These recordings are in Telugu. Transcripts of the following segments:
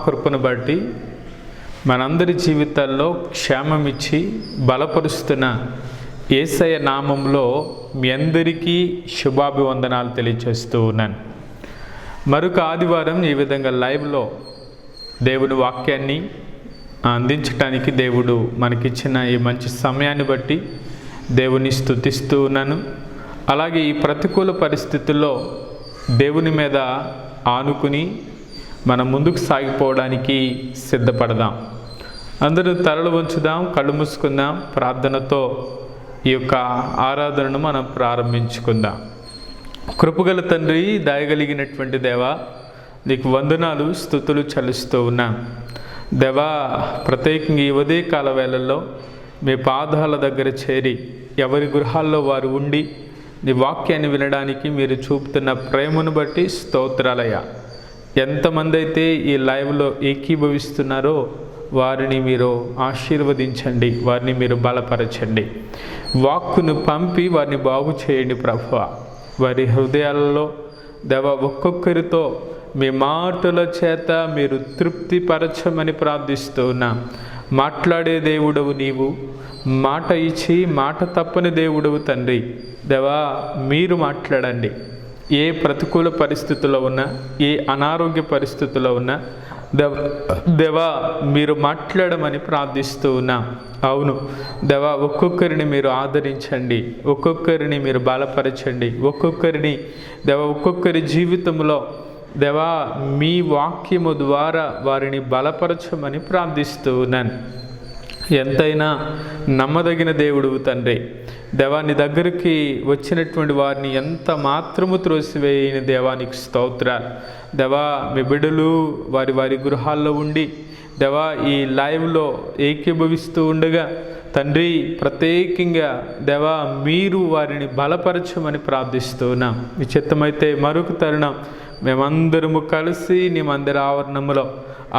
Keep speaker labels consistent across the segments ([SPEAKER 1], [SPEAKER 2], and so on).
[SPEAKER 1] మహాకృపను బట్టి మనందరి జీవితాల్లో క్షేమమిచ్చి బలపరుస్తున్న యేసయ్య నామంలో మీ అందరికీ శుభాభివందనాలు తెలియజేస్తూ ఉన్నాను. మరొక ఆదివారం ఈ విధంగా లైవ్లో దేవుని వాక్యాన్ని అందించడానికి దేవుడు మనకిచ్చిన ఈ మంచి సమయాన్ని బట్టి దేవుని స్తుతిస్తూ ఉన్నాను. అలాగే ఈ ప్రతికూల పరిస్థితుల్లో దేవుని మీద ఆనుకుని మనం ముందుకు సాగిపోవడానికి సిద్ధపడదాం. అందరూ తలలు వంచుదాం, కళ్ళు మూసుకుందాం. ప్రార్థనతో ఈ యొక్క ఆరాధనను మనం ప్రారంభించుకుందాం. కృపగల తండ్రి, దయగలిగినటువంటి దేవా, నీకు వందనాలు స్తుతులు చెల్లిస్తూ ఉన్నాం. దేవా, ప్రత్యేకంగా ఈ ఉదయకాల వేళల్లో మీ పాదాల దగ్గర చేరి ఎవరి గృహాల్లో వారు ఉండి నీ వాక్యాన్ని వినడానికి మీరు చూపుతున్న ప్రేమను బట్టి స్తోత్రాలయ్యా. ఎంతమంది అయితే ఈ లైవ్లో ఏకీభవిస్తున్నారో వారిని మీరు ఆశీర్వదించండి, వారిని మీరు బలపరచండి. వాక్కును పంపి వారిని బాగు చేయండి ప్రభువా. వారి హృదయాలలో దేవా ఒక్కొక్కరితో మీ మాటల చేత మీరు తృప్తిపరచమని ప్రార్థిస్తూ ఉన్నా. మాట్లాడే దేవుడవు నీవు, మాట ఇచ్చి మాట తప్పని దేవుడవు తండ్రి. దేవా, మీరు మాట్లాడండి. ఏ ప్రతికూల పరిస్థితుల్లో ఉన్నా, ఏ అనారోగ్య పరిస్థితుల్లో ఉన్నా దేవా మీరు మాట్లాడమని ప్రార్థిస్తూ ఉన్నా. అవును దేవా, ఒక్కొక్కరిని మీరు ఆదరించండి, ఒక్కొక్కరిని మీరు బలపరచండి, ఒక్కొక్కరి జీవితంలో దేవా మీ వాక్యము ద్వారా వారిని బలపరచమని ప్రార్థిస్తూ ఉన్నాను. ఎంతైనా నమ్మదగిన దేవుడు తండ్రి. దేవా, నీ దగ్గరికి వచ్చినటువంటి వారిని ఎంత మాత్రము త్రోసివేయని దేవానికి స్తోత్రాలు. దేవా, మీ బిడ్డలు వారి గృహాల్లో ఉండి దేవా ఈ లైవ్లో ఏకీభవిస్తూ ఉండగా తండ్రి, ప్రత్యేకంగా దేవా మీరు వారిని బలపరచమని ప్రార్థిస్తూ ఉన్నాం. మీ చిత్తమైతే మరొక తరుణం మేమందరము కలిసి నీ మందిర ఆవరణములో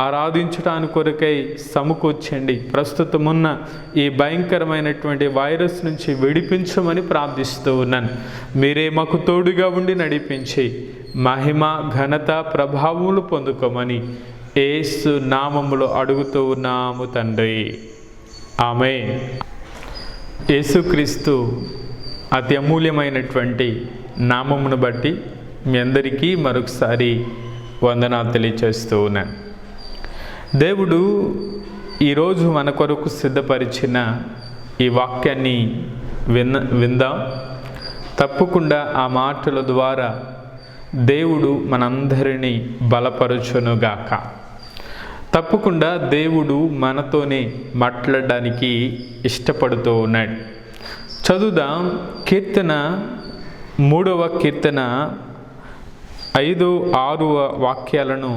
[SPEAKER 1] ఆరాధించడానికి కొరకై సమకూర్చండి. ప్రస్తుతమున్న ఈ భయంకరమైనటువంటి వైరస్ నుంచి విడిపించమని ప్రార్థిస్తూ ఉన్నాను. మీరే మాకు తోడుగా ఉండి నడిపించి మహిమ ఘనత ప్రభావములు పొందుకోమని యేసు నామములో అడుగుతూ ఉన్నాము తండ్రి, ఆమేన్. యేసుక్రీస్తు అతి అమూల్యమైనటువంటి నామమును బట్టి మీ అందరికీ మరొకసారి వందనాలు తెలియచేస్తూ ఉన్నాను. దేవుడు ఈరోజు మన కొరకు సిద్ధపరిచిన ఈ వాక్యాన్ని విందాం. తప్పకుండా ఆ మాటల ద్వారా దేవుడు మనందరినీ బలపరచునుగాక. తప్పకుండా దేవుడు మనతోనే మాట్లాడడానికి ఇష్టపడుతూ ఉన్నాడు. చదువుదాం. కీర్తన 3వ కీర్తన 5, 6 వాక్యాలను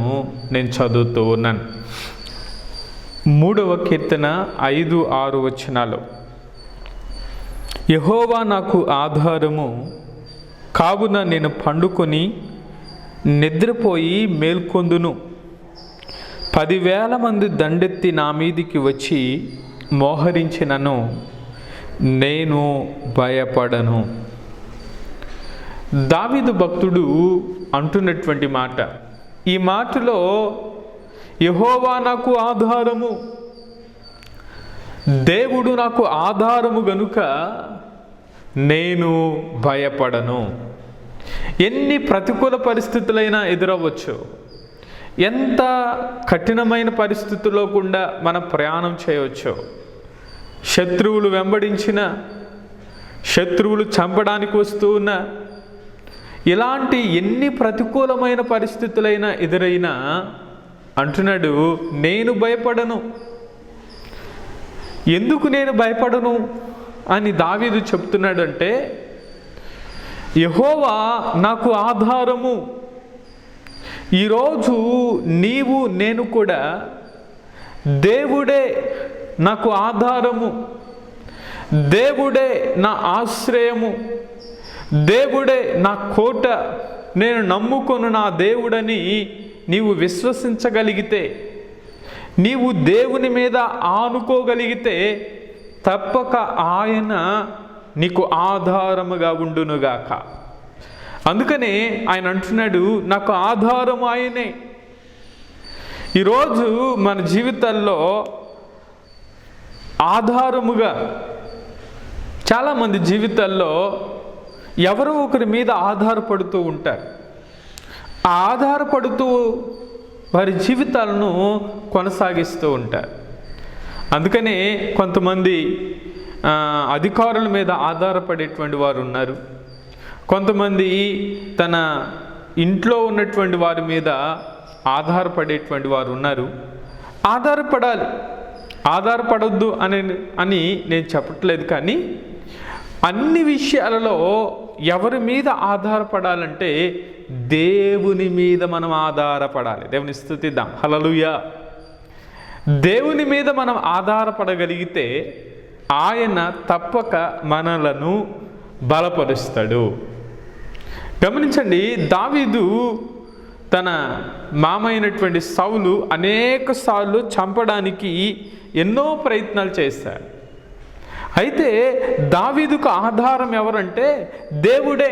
[SPEAKER 1] నేను చదువుతూ ఉన్నాను. 3వ కీర్తన 5, 6 వచనాలు. యెహోవా నాకు ఆధారము, కావున నేను పండుకొని నిద్రపోయి మేల్కొందును. 10,000 మంది దండెత్తి నా మీదికి వచ్చి మోహరించినను నేను భయపడను. దావీదు భక్తుడు అంటున్నటువంటి మాట. ఈ మాటలో యెహోవా నాకు ఆధారము, దేవుడు నాకు ఆధారము గనుక నేను భయపడను. ఎన్ని ప్రతికూల పరిస్థితులైనా ఎదురవ్వచ్చు, ఎంత కఠినమైన పరిస్థితుల్లో కూడా మనం ప్రయాణం చేయవచ్చు. శత్రువులు వెంబడించిన, శత్రువులు చంపడానికి వస్తూ ఉన్న, ఇలాంటి ఎన్ని ప్రతికూలమైన పరిస్థితులైనా ఎదురైనా అంటున్నాడు నేను భయపడను. ఎందుకు నేను భయపడను అని దావీదు చెప్తున్నాడు అంటే, యెహోవా నాకు ఆధారము. ఈరోజు నీవు నేను కూడా దేవుడే నాకు ఆధారము, దేవుడే నా ఆశ్రయము, దేవుడే నా కోట, నేను నమ్ముకొను నా దేవుడని నీవు విశ్వసించగలిగితే, నీవు దేవుని మీద ఆనుకోగలిగితే తప్పక ఆయన నీకు ఆధారముగా ఉండునుగాక. అందుకనే ఆయన అంటున్నాడు నాకు ఆధారం ఆయనే. ఈరోజు మన జీవితాల్లో ఆధారముగా చాలామంది జీవితాల్లో ఎవరో ఒకరి మీద ఆధారపడుతూ ఉంటారు. ఆధారపడుతూ వారి జీవితాలను కొనసాగిస్తూ ఉంటారు. అందుకనే కొంతమంది అధికారుల మీద ఆధారపడేటువంటి వారు ఉన్నారు. కొంతమంది తన ఇంట్లో ఉన్నటువంటి వారి మీద ఆధారపడేటువంటి వారు ఉన్నారు. ఆధారపడాలి, ఆధారపడొద్దు అని నేను చెప్పట్లేదు. కానీ అన్ని విషయాలలో ఎవరి మీద ఆధారపడాలంటే దేవుని మీద మనం ఆధారపడాలి. దేవుని స్తుతిద్దాం. హల్లెలూయా. దేవుని మీద మనం ఆధారపడగలిగితే ఆయన తప్పక మనలను బలపరుస్తాడు. గమనించండి, దావీదు తన మామైనటువంటి సౌలు అనేక సార్లు చంపడానికి ఎన్నో ప్రయత్నాలు చేశారు. అయితే దావీదుకు ఆధారం ఎవరంటే దేవుడే.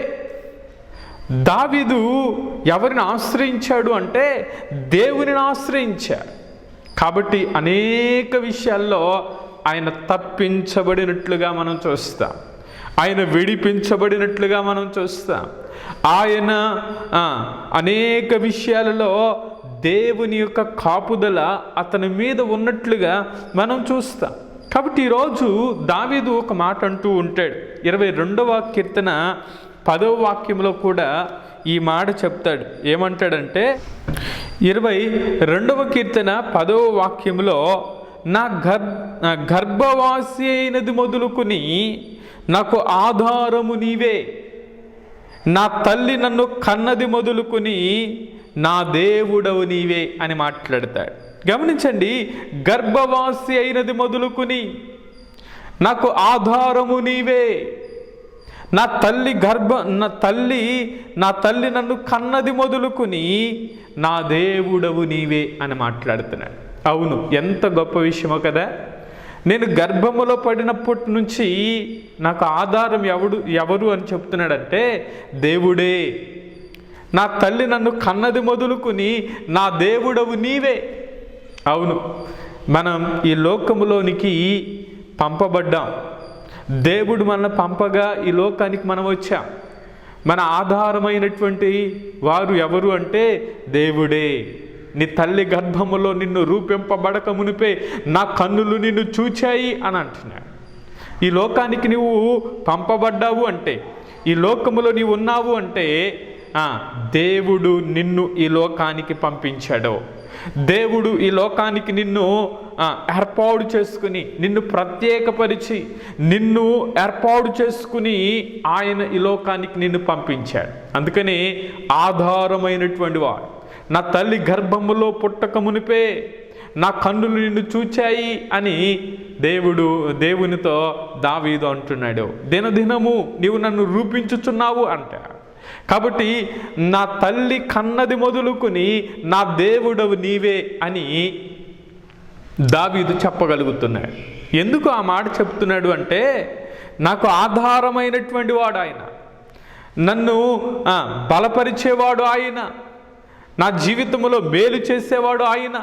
[SPEAKER 1] దావీదు ఎవరిని ఆశ్రయించాడు అంటే దేవునిని ఆశ్రయించాడు. కాబట్టి అనేక విషయాల్లో ఆయన తప్పించబడినట్లుగా మనం చూస్తాం. ఆయన విడిపించబడినట్లుగా మనం చూస్తాం. ఆయన అనేక విషయాలలో దేవుని యొక్క కాపుదల అతని మీద ఉన్నట్లుగా మనం చూస్తాం. కాబట్టి ఈరోజు దావీదు ఒక మాట అంటూ ఉంటాడు. 22వ కీర్తన 10వ వాక్యంలో కూడా ఈ మాట చెప్తాడు. ఏమంటాడంటే 22వ కీర్తన 10వ వాక్యంలో, నా గర్భవాసి అయినది మొదలుకొని నాకు ఆధారము నీవే, నా తల్లి నన్ను కన్నది మొదలుకొని నా దేవుడవు నీవే అని మాట్లాడతాడు. గమనించండి, గర్భవాసి అయినది మొదలుకొని నాకు ఆధారము నీవే, నా తల్లి నన్ను కన్నది మొదలుకొని నా దేవుడవు నీవే అని మాట్లాడుతున్నాడు. అవును, ఎంత గొప్ప విషయమో కదా. నేను గర్భములో పడినప్పటి నుంచి నాకు ఆధారం ఎవరు అని చెప్తున్నాడంటే దేవుడే. నా తల్లి నన్ను కన్నది మొదలుకొని నా దేవుడవు నీవే. అవును, మనం ఈ లోకములోనికి పంపబడ్డాం. దేవుడు మనల్ని పంపగా ఈ లోకానికి మనం వచ్చాం. మన ఆధారమైనటువంటి వారు ఎవరు అంటే దేవుడే. నీ తల్లి గర్భములో నిన్ను రూపింపబడక మునిపే నా కన్నులు నిన్ను చూచాయి అని అంటున్నాడు. ఈ లోకానికి నువ్వు పంపబడ్డావు అంటే, ఈ లోకములో నీవు ఉన్నావు అంటే దేవుడు నిన్ను ఈ లోకానికి పంపించాడు. దేవుడు ఈ లోకానికి నిన్ను ఏర్పాటు చేసుకుని, నిన్ను ప్రత్యేకపరిచి, నిన్ను ఏర్పాటు చేసుకుని ఆయన ఈ లోకానికి నిన్ను పంపించాడు. అందుకని ఆధారమైనటువంటి వాడు, నా తల్లి గర్భములో పుట్టక మునిపే నా కన్నులు నిన్ను చూచాయి అని దేవునితో దావీదు అంటున్నాడు. దినదినము నీవు నన్ను రూపించుచున్నావు అంట. కాబట్టి నా తల్లి కన్నది మొదలుకొని నా దేవుడవు నీవే అని దావీదు చెప్పగలుగుతున్నాడు. ఎందుకు ఆ మాట చెప్తున్నాడు అంటే, నాకు ఆధారమైనటువంటి వాడు ఆయన, నన్ను బలపరిచేవాడు ఆయన, నా జీవితంలో మేలు చేసేవాడు ఆయన,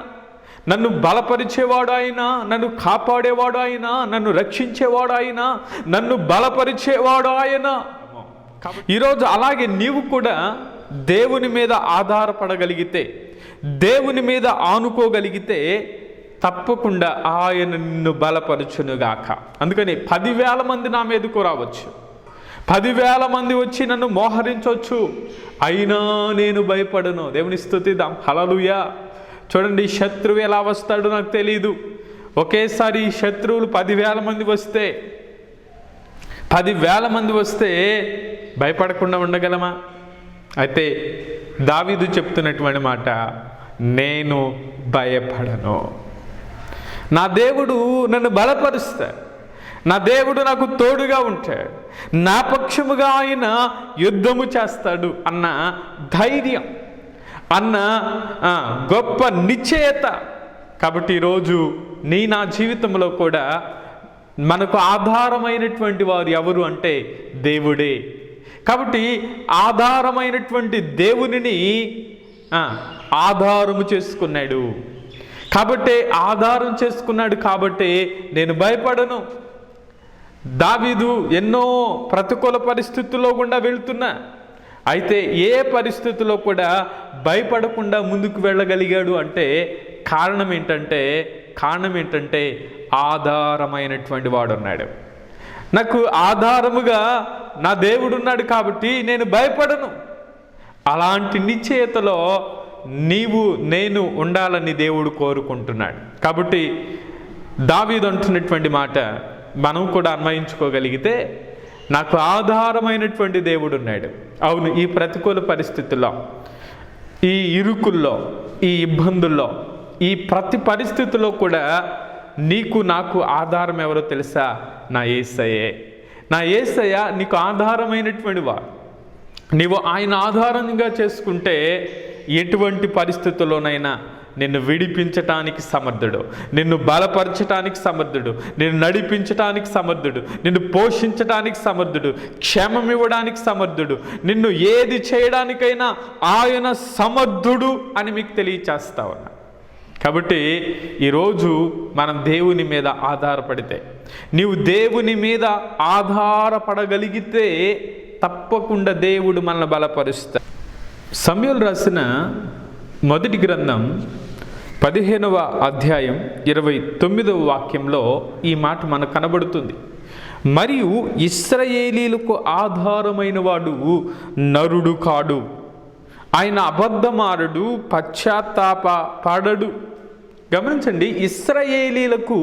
[SPEAKER 1] నన్ను బలపరిచేవాడు ఆయన, నన్ను కాపాడేవాడు ఆయన, నన్ను రక్షించేవాడు ఆయన, నన్ను బలపరిచేవాడు ఆయన. ఈరోజు అలాగే నీవు కూడా దేవుని మీద ఆధారపడగలిగితే, దేవుని మీద ఆనుకోగలిగితే తప్పకుండా ఆయన నిన్ను బలపరచునుగాక. అందుకని 10,000 మంది నా మీదకు రావచ్చు, 10,000 మంది వచ్చి నన్ను మోహరించవచ్చు, అయినా నేను భయపడను. దేవుని స్తుతిద్దాం. హల్లెలూయా. చూడండి, శత్రువు ఎలా వస్తాడో నాకు తెలీదు. ఒకేసారి శత్రువులు 10,000 మంది వస్తే, 10,000 మంది వస్తే భయపడకుండా ఉండగలమా? అయితే దావీదు చెప్తున్నటువంటి మాట, నేను భయపడను. నా దేవుడు నన్ను బలపరుస్తాడు, నా దేవుడు నాకు తోడుగా ఉంటాడు, నా పక్షముగా ఆయన యుద్ధము చేస్తాడు అన్న ధైర్యం, అన్న గొప్ప నిశ్చయత. కాబట్టి ఈరోజు నా జీవితంలో కూడా మనకు ఆధారమైనటువంటి వారు ఎవరు అంటే దేవుడే. కాబట్టి ఆధారమైనటువంటి దేవునిని ఆధారము చేసుకున్నాడు. కాబట్టి ఆధారం చేసుకున్నాడు, కాబట్టి నేను భయపడను. దావీదు ఎన్నో ప్రతికూల పరిస్థితుల్లో గుండా వెళ్తున్నా, అయితే ఏ పరిస్థితుల్లో కూడా భయపడకుండా ముందుకు వెళ్ళగలిగాడు అంటే కారణం ఏంటంటే ఆధారమైనటువంటి వాడు ఉన్నాడు. నాకు ఆధారముగా నా దేవుడు ఉన్నాడు కాబట్టి నేను భయపడను. అలాంటి నిశ్చయతలో నీవు నేను ఉండాలని దేవుడు కోరుకుంటున్నాడు. కాబట్టి దావీదు అంటున్నటువంటి మాట మనం కూడా అన్వయించుకోగలిగితే, నాకు ఆధారమైనటువంటి దేవుడు ఉన్నాడు. అవును, ఈ ప్రతికూల పరిస్థితుల్లో, ఈ ఇరుకుల్లో, ఈ ఇబ్బందుల్లో, ఈ ప్రతి పరిస్థితుల్లో కూడా నీకు నాకు ఆధారం ఎవరో తెలుసా? నా యేసయ్యే. నా యేసయ్య నీకు ఆధారమైనటువంటి వాడు. నీవు ఆయన ఆధారంగా చేసుకుంటే ఎటువంటి పరిస్థితుల్లోనైనా నిన్ను విడిపించటానికి సమర్థుడు, నిన్ను బలపరచటానికి సమర్థుడు, నిన్ను నడిపించటానికి సమర్థుడు, నిన్ను పోషించటానికి సమర్థుడు, క్షేమం ఇవ్వడానికి సమర్థుడు, నిన్ను ఏది చేయడానికైనా ఆయన సమర్థుడు అని మీకు తెలియచేస్తా ఉన్నా. కాబట్టి ఈరోజు మనం దేవుని మీద ఆధారపడితే, నీవు దేవుని మీద ఆధారపడగలిగితే తప్పకుండా దేవుడు మనల్ని బలపరుస్తాడు. సమూయేలు రాసిన మొదటి గ్రంథం 15వ అధ్యాయం 29వ వాక్యంలో ఈ మాట మనకు కనబడుతుంది. మరియు ఇశ్రాయేలీయులకు ఆధారమైన వాడు నరుడు కాడు, ఆయన అబద్ధమారుడు, పశ్చాత్తాప పడడు. గమనించండి, ఇశ్రాయేలీయులకు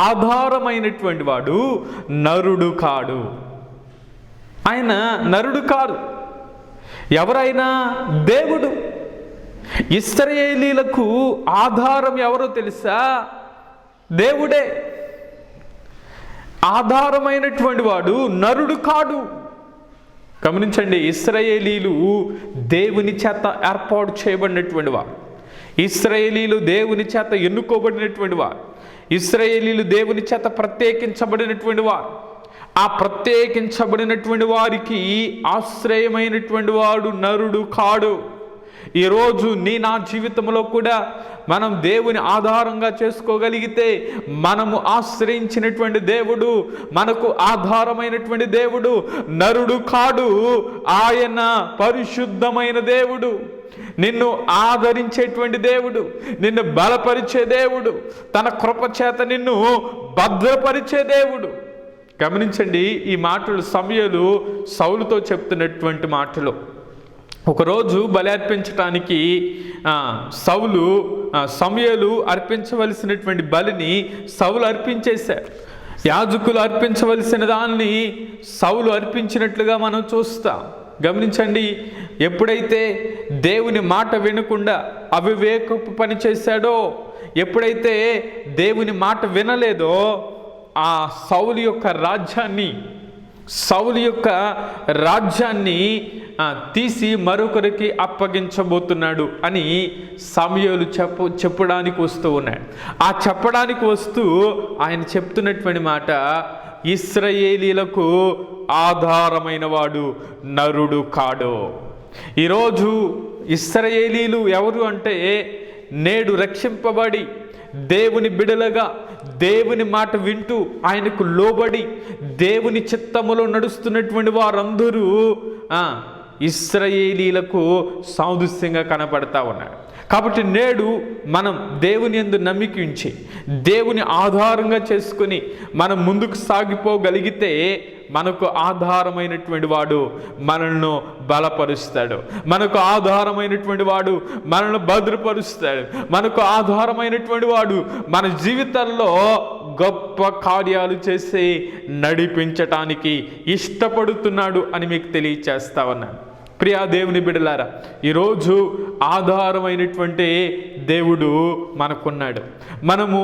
[SPEAKER 1] ఆధారమైనటువంటి వాడు నరుడు కాడు. ఆయన నరుడు కాదు. ఎవరైనా దేవుడు. ఇశ్రాయేలీయులకు ఆధారం ఎవరో తెలుసా? దేవుడే. ఆధారమైనటువంటి వాడు నరుడు కాడు. గమనించండి, ఇశ్రాయేలీయులు దేవుని చేత ఏర్పాటు చేయబడినటువంటి వారు. ఇశ్రాయేలీయులు దేవుని చేత ఎన్నుకోబడినటువంటి వారు. ఇశ్రాయేలీయులు దేవుని చేత ప్రత్యేకించబడినటువంటి వారు. ఆ ప్రత్యేకించబడినటువంటి వారికి ఆశ్రయమైనటువంటి వాడు నరుడు కాడు. ఈరోజు నా జీవితంలో కూడా మనం దేవుని ఆధారంగా చేసుకోగలిగితే, మనము ఆశ్రయించినటువంటి దేవుడు, మనకు ఆధారమైనటువంటి దేవుడు నరుడు కాడు. ఆయన పరిశుద్ధమైన దేవుడు, నిన్ను ఆదరించేటువంటి దేవుడు, నిన్ను బలపరిచే దేవుడు, తన కృప చేత నిన్ను భద్రపరిచే దేవుడు. గమనించండి, ఈ మాటలు సమూయేలు సౌలుతో చెప్తున్నటువంటి మాటలు. ఒకరోజు బలి అర్పించటానికి సమూయేలు అర్పించవలసినటువంటి బలిని సౌలు అర్పించేశారు. యాజకులు అర్పించవలసిన దాన్ని సౌలు అర్పించినట్లుగా మనం చూస్తాం. గమనించండి, ఎప్పుడైతే దేవుని మాట వినకుండా అవివేకపు పని చేశాడో, ఎప్పుడైతే దేవుని మాట వినలేదో, ఆ సౌలు యొక్క రాజ్యాన్ని తీసి మరొకరికి అప్పగించబోతున్నాడు అని సమూయేలు చెప్పడానికి వస్తూ ఉన్నాడు. ఆ చెప్పడానికి వస్తూ ఆయన చెప్తున్నటువంటి మాట, ఇశ్రాయేలీయులకు ఆధారమైన వాడు నరుడు కాడు. ఈరోజు ఇశ్రాయేలీయులు ఎవరు అంటే, నేడు రక్షింపబడి దేవుని బిడలగా దేవుని మాట వింటూ ఆయనకు లోబడి దేవుని చిత్తములో నడుస్తున్నటువంటి వారందరూ ఇశ్రాయేలీయులకు సాదృశ్యంగా కనపడతా ఉన్నారు. కాబట్టి నేడు మనం దేవుని యందు నమ్మిక ఉంచి దేవుని ఆధారంగా చేసుకుని మనం ముందుకు సాగిపోగలిగితే, మనకు ఆధారమైనటువంటి వాడు మనల్ని బలపరుస్తాడు. మనకు ఆధారమైనటువంటి వాడు మనల్ని భద్రపరుస్తాడు. మనకు ఆధారమైనటువంటి వాడు మన జీవితంలో గొప్ప కార్యాలు చేసి నడిపించటానికి ఇష్టపడుతున్నాడు అని మీకు తెలియచేస్తా ఉన్నాను. ప్రియా దేవుని బిడ్డలారా, ఈరోజు ఆధారమైనటువంటి దేవుడు మనకున్నాడు. మనము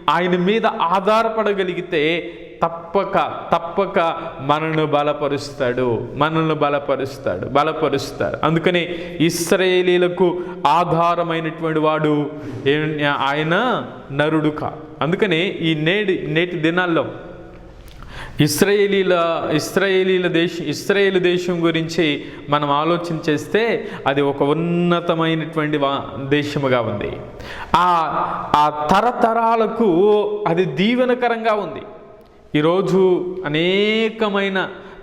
[SPEAKER 1] ఆయన మీద ఆధారపడగలిగితే తప్పక మనల్ని బలపరుస్తాడు. అందుకని ఇశ్రాయేలీయులకు ఆధారమైనటువంటి వాడు ఆయన నరుడు కా. అందుకని ఈ నేటి దినాల్లో ఇశ్రాయేలు దేశం గురించి మనం ఆలోచన చేస్తే అది ఒక ఉన్నతమైనటువంటి దేశముగా ఉంది. ఆ తరతరాలకు అది దీవెనకరంగా ఉంది. ఈరోజు అనేకమైన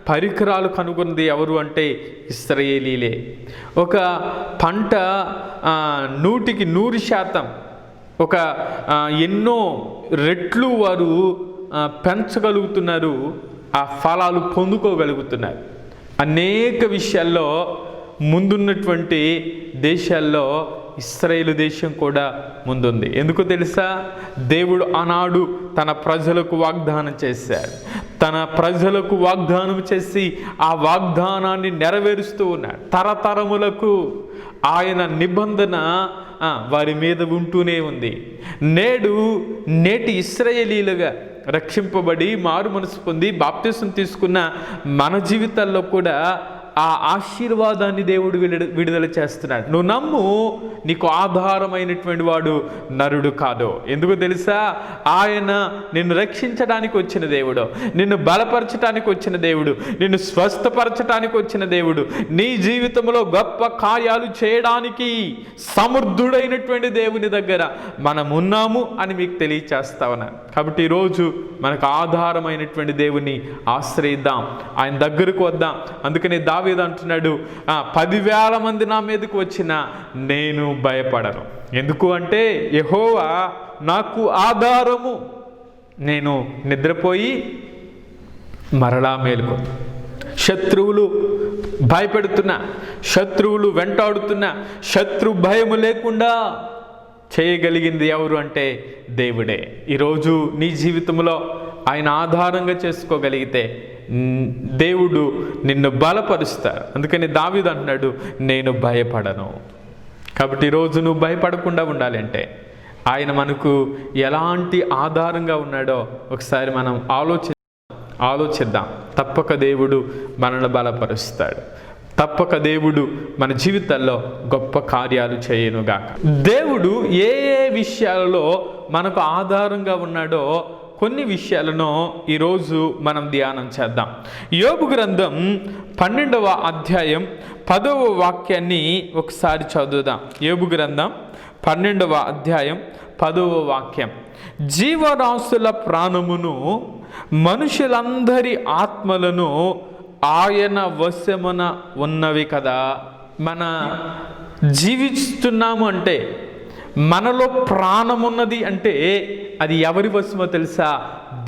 [SPEAKER 1] పరికరాలు కనుగొన్నది ఎవరు అంటే ఇశ్రాయేలీలే. ఒక పంట 100% ఒక ఎన్నో రెట్లు వారు పెంచగలుగుతున్నారు, ఆ ఫలాలు పొందుకోగలుగుతున్నారు. అనేక విషయాల్లో ముందున్నటువంటి దేశాల్లో ఇశ్రాయేలు దేశం కూడా ముందుంది. ఎందుకు తెలుసా? దేవుడు ఆనాడు తన ప్రజలకు వాగ్దానం చేశాడు. తన ప్రజలకు వాగ్దానం చేసి ఆ వాగ్దానాన్ని నెరవేరుస్తూ ఉన్నాడు. తరతరములకు ఆయన నిబంధన వారి మీద ఉంటూనే ఉంది. నేటి ఇశ్రాయేలీలుగా రక్షింపబడి మారు మనసు పొంది బాప్తిసం తీసుకున్న మన జీవితాల్లో కూడా ఆ ఆశీర్వాదాన్ని దేవుడు విడుదల చేస్తున్నాడు. నువ్వు నమ్ము, నీకు ఆధారమైనటువంటి వాడు నరుడు కాదు. ఎందుకు తెలుసా? ఆయన నిన్ను రక్షించడానికి వచ్చిన దేవుడు, నిన్ను బలపరచడానికి వచ్చిన దేవుడు, నిన్ను స్వస్థపరచడానికి వచ్చిన దేవుడు, నీ జీవితంలో గొప్ప కార్యాలు చేయడానికి సమర్థుడైనటువంటి దేవుని దగ్గర మనం ఉన్నాము అని మీకు తెలియచేస్తా ఉన్నాను. కాబట్టి ఈరోజు మనకు ఆధారమైనటువంటి దేవుని ఆశ్రయిద్దాం, ఆయన దగ్గరకు వద్దాం. అందుకని దావీదు అంటున్నాడు, 10,000 మంది నా మీదకు వచ్చినా నేను భయపడను. ఎందుకు అంటే యెహోవా నాకు ఆధారము. నేను నిద్రపోయి మరలా మేలుకో. శత్రువులు భయపెడుతున్నా, శత్రువులు వెంటాడుతున్నా, శత్రు భయము లేకుండా చేయగలిగింది ఎవరు అంటే దేవుడే. ఈరోజు నీ జీవితంలో ఆయన ఆధారంగా చేసుకోగలిగితే దేవుడు నిన్ను బలపరుస్తాడు. అందుకని దావీదు అంటున్నాడు, నేను భయపడను. కాబట్టి ఈరోజు నువ్వు భయపడకుండా ఉండాలంటే ఆయన మనకు ఎలాంటి ఆధారంగా ఉన్నాడో ఒకసారి మనం ఆలోచిద్దాం. తప్పక దేవుడు మనల్ని బలపరుస్తాడు. తప్పక దేవుడు మన జీవితాల్లో గొప్ప కార్యాలు చేయనుగాక. దేవుడు ఏ విషయాలలో మనకు ఆధారంగా ఉన్నాడో కొన్ని విషయాలను ఈరోజు మనం ధ్యానం చేద్దాం. యోబు గ్రంథం 12వ అధ్యాయం 10వ వాక్యాన్ని ఒకసారి చదువుదాం. యోబు గ్రంథం 12వ అధ్యాయం 10వ వాక్యం. జీవరాశుల ప్రాణమును మనుషులందరి ఆత్మలను ఆయన వశమున ఉన్నవి కదా. మన జీవిస్తున్నాము అంటే, మనలో ప్రాణం ఉన్నది అంటే అది ఎవరి వశమో తెలుసా?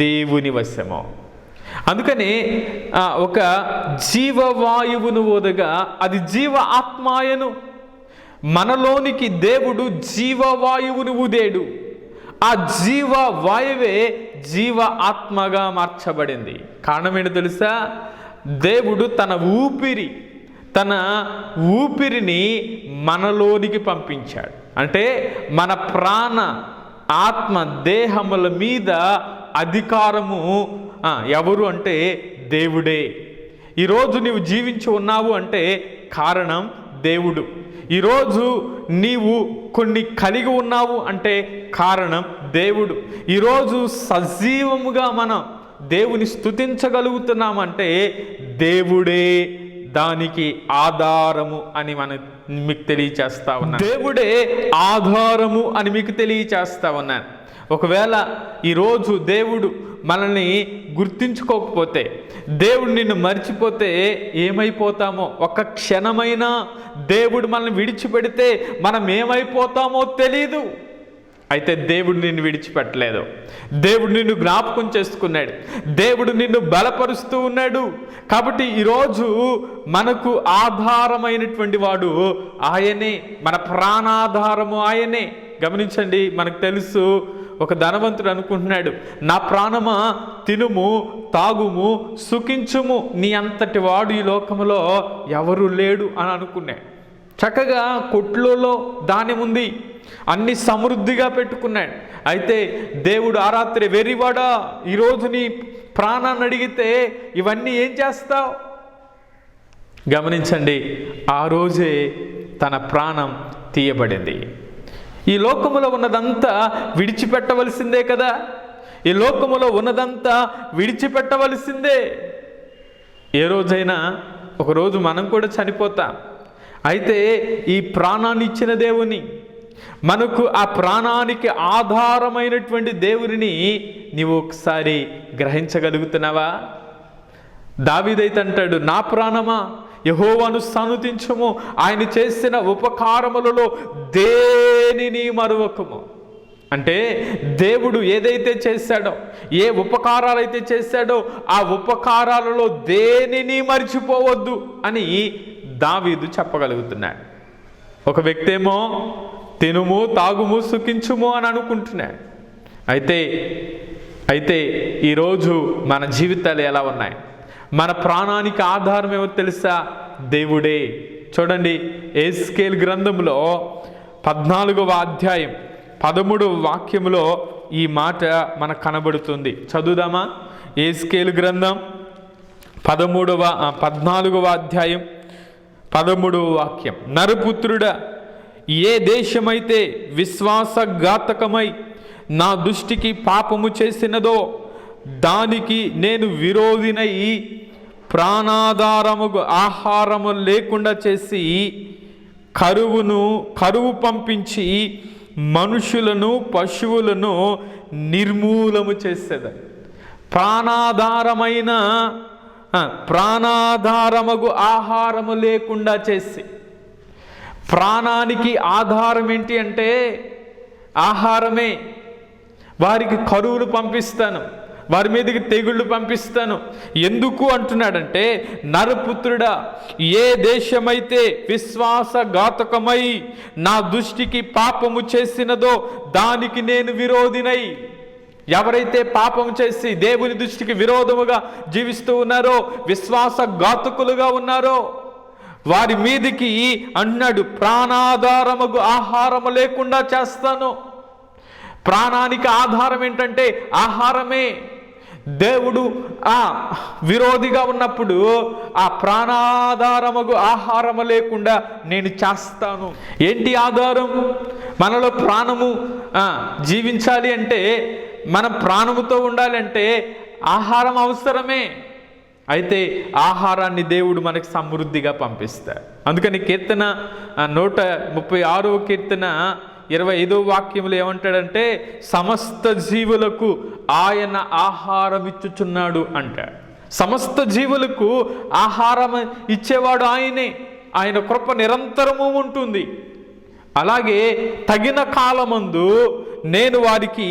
[SPEAKER 1] దేవుని వశమో. అందుకని ఒక జీవవాయువును ఓదగా అది జీవ ఆత్మాయను. మనలోనికి దేవుడు జీవవాయువును ఊదేడు. ఆ జీవవాయువే జీవ ఆత్మగా మార్చబడింది. కారణం ఏంటో తెలుసా? దేవుడు తన ఊపిరిని మనలోనికి పంపించాడు. అంటే మన ప్రాణ ఆత్మ దేహముల మీద అధికారము ఎవరు అంటే దేవుడే. ఈరోజు నీవు జీవించి ఉన్నావు అంటే కారణం దేవుడు. ఈరోజు నీవు కొన్ని కలిగి ఉన్నావు అంటే కారణం దేవుడు. ఈరోజు సజీవముగా మనం దేవుని స్తుతించగలుగుతున్నామంటే దేవుడే దానికి ఆధారము అని మీకు తెలియచేస్తా ఉన్నాను. దేవుడే ఆధారము అని మీకు తెలియచేస్తా ఉన్నాను. ఒకవేళ ఈరోజు దేవుడు మనల్ని గుర్తించుకోకపోతే, దేవుడు నిన్ను మర్చిపోతే ఏమైపోతామో, ఒక్క క్షణమైనా దేవుడు మనల్ని విడిచిపెడితే మనం ఏమైపోతామో తెలీదు. అయితే దేవుడు నిన్ను విడిచిపెట్టలేదు. దేవుడు నిన్ను జ్ఞాపకం చేసుకున్నాడు. దేవుడు నిన్ను బలపరుస్తూ ఉన్నాడు. కాబట్టి ఈరోజు మనకు ఆధారమైనటువంటి వాడు ఆయనే. మన ప్రాణాధారము ఆయనే. గమనించండి, మనకు తెలుసు, ఒక ధనవంతుడు అనుకుంటున్నాడు, నా ప్రాణమా తినుము తాగుము సుఖించుము, నీ అంతటి వాడు ఈ లోకంలో ఎవరు లేడు అని అనుకున్నాడు. చక్కగా కొట్లలో ధాన్యం ఉంది, అన్ని సమృద్ధిగా పెట్టుకున్నాడు. అయితే దేవుడు ఆ రాత్రి, వెర్రివాడా, ఈరోజు నీ ప్రాణాన్ని అడిగితే ఇవన్నీ ఏం చేస్తావు? గమనించండి, ఆ రోజే తన ప్రాణం తీయబడింది. ఈ లోకములో ఉన్నదంతా విడిచిపెట్టవలసిందే కదా. ఈ లోకములో ఉన్నదంతా విడిచిపెట్టవలసిందే. ఏ రోజైనా ఒకరోజు మనం కూడా చనిపోతాం. అయితే ఈ ప్రాణాన్ని ఇచ్చిన దేవుని, మనకు ఆ ప్రాణానికి ఆధారమైనటువంటి దేవుని నీవు ఒకసారి గ్రహించగలుగుతున్నావా? దావీదైతే అంటాడు, నా ప్రాణమా యెహోవాను స్తుతించుము, ఆయన చేసిన ఉపకారములలో దేనిని మరువకుము. అంటే దేవుడు ఏదైతే చేశాడో, ఏ ఉపకారాలు అయితే చేశాడో ఆ ఉపకారాలలో దేనిని మర్చిపోవద్దు అని దావీదు చెప్పగలుగుతున్నాడు. ఒక వ్యక్తి ఏమో తినుము తాగుము సుఖించుము అని అనుకుంటున్నాడు. అయితే ఈరోజు మన జీవితాలు ఎలా ఉన్నాయి? మన ప్రాణానికి ఆధారం ఏమో తెలుసా? దేవుడే. చూడండి, ఎహెజ్కేలు గ్రంథంలో 14వ అధ్యాయం 13వ వాక్యములో ఈ మాట మనకు కనబడుతుంది. చదువుదామా? ఎహెజ్కేలు గ్రంథం 14వ అధ్యాయం 13వ వాక్యం. నరపుత్రుడా, ఏ దేశమైతే విశ్వాసఘాతకమై నా దృష్టికి పాపము చేసినదో దానికి నేను విరోధినై ప్రాణాధారముకు ఆహారము లేకుండా చేసి కరువు పంపించి మనుషులను పశువులను నిర్మూలము చేసేదని. ప్రాణాధారముకు ఆహారము లేకుండా చేసి. ప్రాణానికి ఆధారం ఏంటి అంటే ఆహారమే. వారికి కరువులు పంపిస్తాను, వారి మీదకి తెగుళ్ళు పంపిస్తాను. ఎందుకు అంటున్నాడంటే, నరపుత్రుడా, ఏ దేశమైతే విశ్వాసఘాతకమై నా దృష్టికి పాపము చేసినదో దానికి నేను విరోధినై. ఎవరైతే పాపం చేసి దేవుని దృష్టికి విరోధముగా జీవిస్తూ ఉన్నారో, విశ్వాసఘాతకులుగా ఉన్నారో, వారి మీదికి అన్నాడు ప్రాణాధారముకు ఆహారము లేకుండా చేస్తాను. ప్రాణానికి ఆధారం ఏంటంటే ఆహారమే. దేవుడు విరోధిగా ఉన్నప్పుడు ఆ ప్రాణాధారముకు ఆహారము లేకుండా నేను చేస్తాను. ఏంటి ఆధారం? మనలో ప్రాణము జీవించాలి అంటే, మనం ప్రాణముతో ఉండాలి అంటే ఆహారం అవసరమే. అయితే ఆహారాన్ని దేవుడు మనకి సమృద్ధిగా పంపిస్తాడు. అందుకని కీర్తన 136వ కీర్తన 25వ వాక్యములు ఏమంటాడంటే, సమస్త జీవులకు ఆయన ఆహారం ఇచ్చుచున్నాడు అంటాడు. సమస్త జీవులకు ఆహారం ఇచ్చేవాడు ఆయనే. ఆయన కృప నిరంతరము ఉంటుంది. అలాగే తగిన కాలమందు నేను వారికి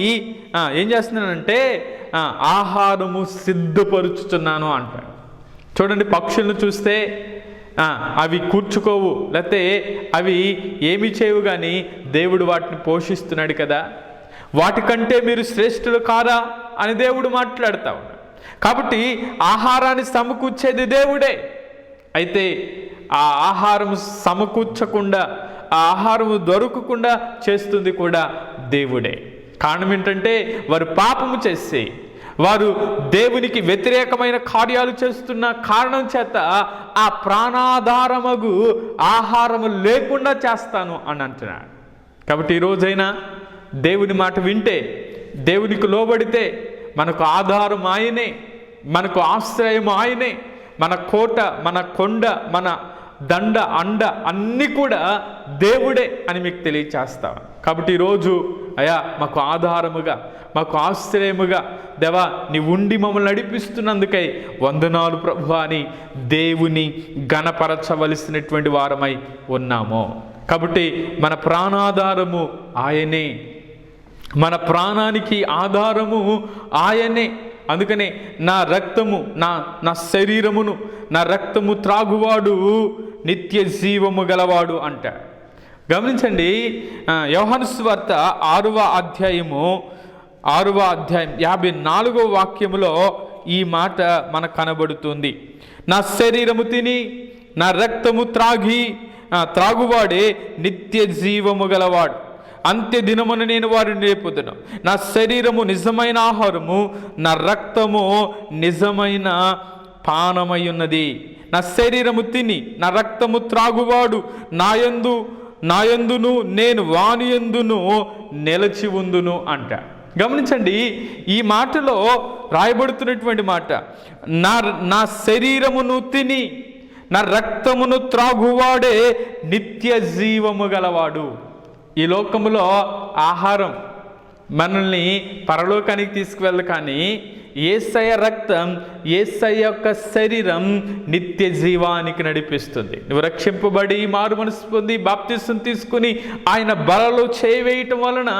[SPEAKER 1] ఏం చేస్తున్నానంటే ఆహారము సిద్ధపరుచుచున్నాను అంటాడు. చూడండి, పక్షులను చూస్తే అవి కూర్చుకోవు, లేకపోతే అవి ఏమి చేయవు, కానీ దేవుడు వాటిని పోషిస్తున్నాడు కదా. వాటికంటే మీరు శ్రేష్ఠులు కారా అని దేవుడు మాట్లాడుతూ ఉన్నాడు. కాబట్టి ఆహారాన్ని సమకూర్చేది దేవుడే. అయితే ఆ ఆహారం సమకూర్చకుండా, ఆ ఆహారము దొరకకుండా చేస్తుంది కూడా దేవుడే. కారణం ఏంటంటే వారు పాపము చేసి, వారు దేవునికి వ్యతిరేకమైన కార్యాలు చేస్తున్న కారణం చేత ఆ ప్రాణాధారముకు ఆహారము లేకుండా చేస్తాను అని అంటున్నాడు. కాబట్టి ఈరోజైనా దేవుని మాట వింటే, దేవునికి లోబడితే మనకు ఆధారం ఆయనే, మనకు ఆశ్రయం ఆయనే, మన కోట, మన కొండ, మన దండ, అండ అన్నీ కూడా దేవుడే అని మీకు తెలియచేస్తా. కాబట్టి ఈరోజు అయ్యా మాకు ఆధారముగా, మాకు ఆశ్రయముగా దేవా నీ ఉండి మమ్మల్ని నడిపిస్తున్నందుకై వందనాలు ప్రభువా అని దేవుని ఘనపరచవలసినటువంటి వారమై ఉన్నాము. కాబట్టి మన ప్రాణాధారము ఆయనే, మన ప్రాణానికి ఆధారము ఆయనే. అందుకనే నా రక్తము, నా శరీరమును, నా రక్తము త్రాగువాడు నిత్య జీవము గలవాడు అంటాడు. గమనించండి, యోహాను సువార్త 6వ అధ్యాయం 54వ వాక్యములో ఈ మాట మనకు కనబడుతుంది. నా శరీరము తిని నా రక్తము త్రాగువాడే నిత్య జీవము గలవాడు, అంత్య దినమున నేను వారిని లేపుదును. నా శరీరము నిజమైన ఆహారము, నా రక్తము నిజమైన పానమై ఉన్నది. నా శరీరము తిని నా రక్తము త్రాగువాడు నాయందును నేను వానియందును నిలచి ఉందును అంట. గమనించండి, ఈ మాటలో రాయబడుతున్నటువంటి మాట, నా శరీరమును తిని నా రక్తమును త్రాగువాడే నిత్య జీవము గలవాడు. ఈ లోకములో ఆహారం మనల్ని పరలోకానికి తీసుకువెళ్ళదు, కానీ యేసయ్య రక్తం, యేసయ్య యొక్క శరీరం నిత్య జీవానికి నడిపిస్తుంది. నువ్వు రక్షింపబడి మారు మనసు పొంది బాప్తిసం తీసుకుని ఆయన బలలో చేయవేయటం వలన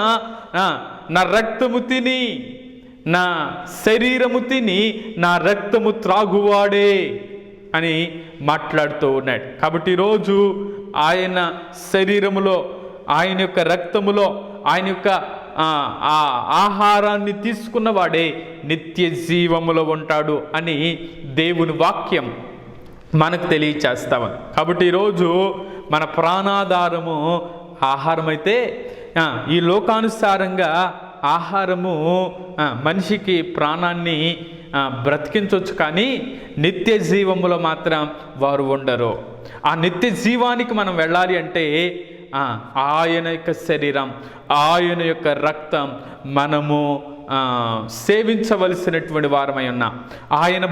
[SPEAKER 1] నా రక్తము తిని నా శరీరము తిని నా రక్తము త్రాగువాడే అని మాట్లాడుతూ ఉన్నాడు. కాబట్టి ఈరోజు ఆయన శరీరములో, ఆయన యొక్క రక్తములో, ఆయన యొక్క ఆ ఆహారాన్ని తీసుకున్నవాడే నిత్య జీవములో ఉంటాడు అని దేవుని వాక్యం మనకు తెలియచేస్తామని. కాబట్టి ఈరోజు మన ప్రాణాధారము ఆహారం అయితే, ఈ లోకానుసారంగా ఆహారము మనిషికి ప్రాణాన్ని బ్రతికించవచ్చు, కానీ నిత్య జీవములో మాత్రం వారు ఉండరు. ఆ నిత్య జీవానికి మనం వెళ్ళాలి అంటే ఆయన యొక్క శరీరం, ఆయన యొక్క రక్తం మనము సేవించవలసినటువంటి వారమై ఉన్నాం. ఆయన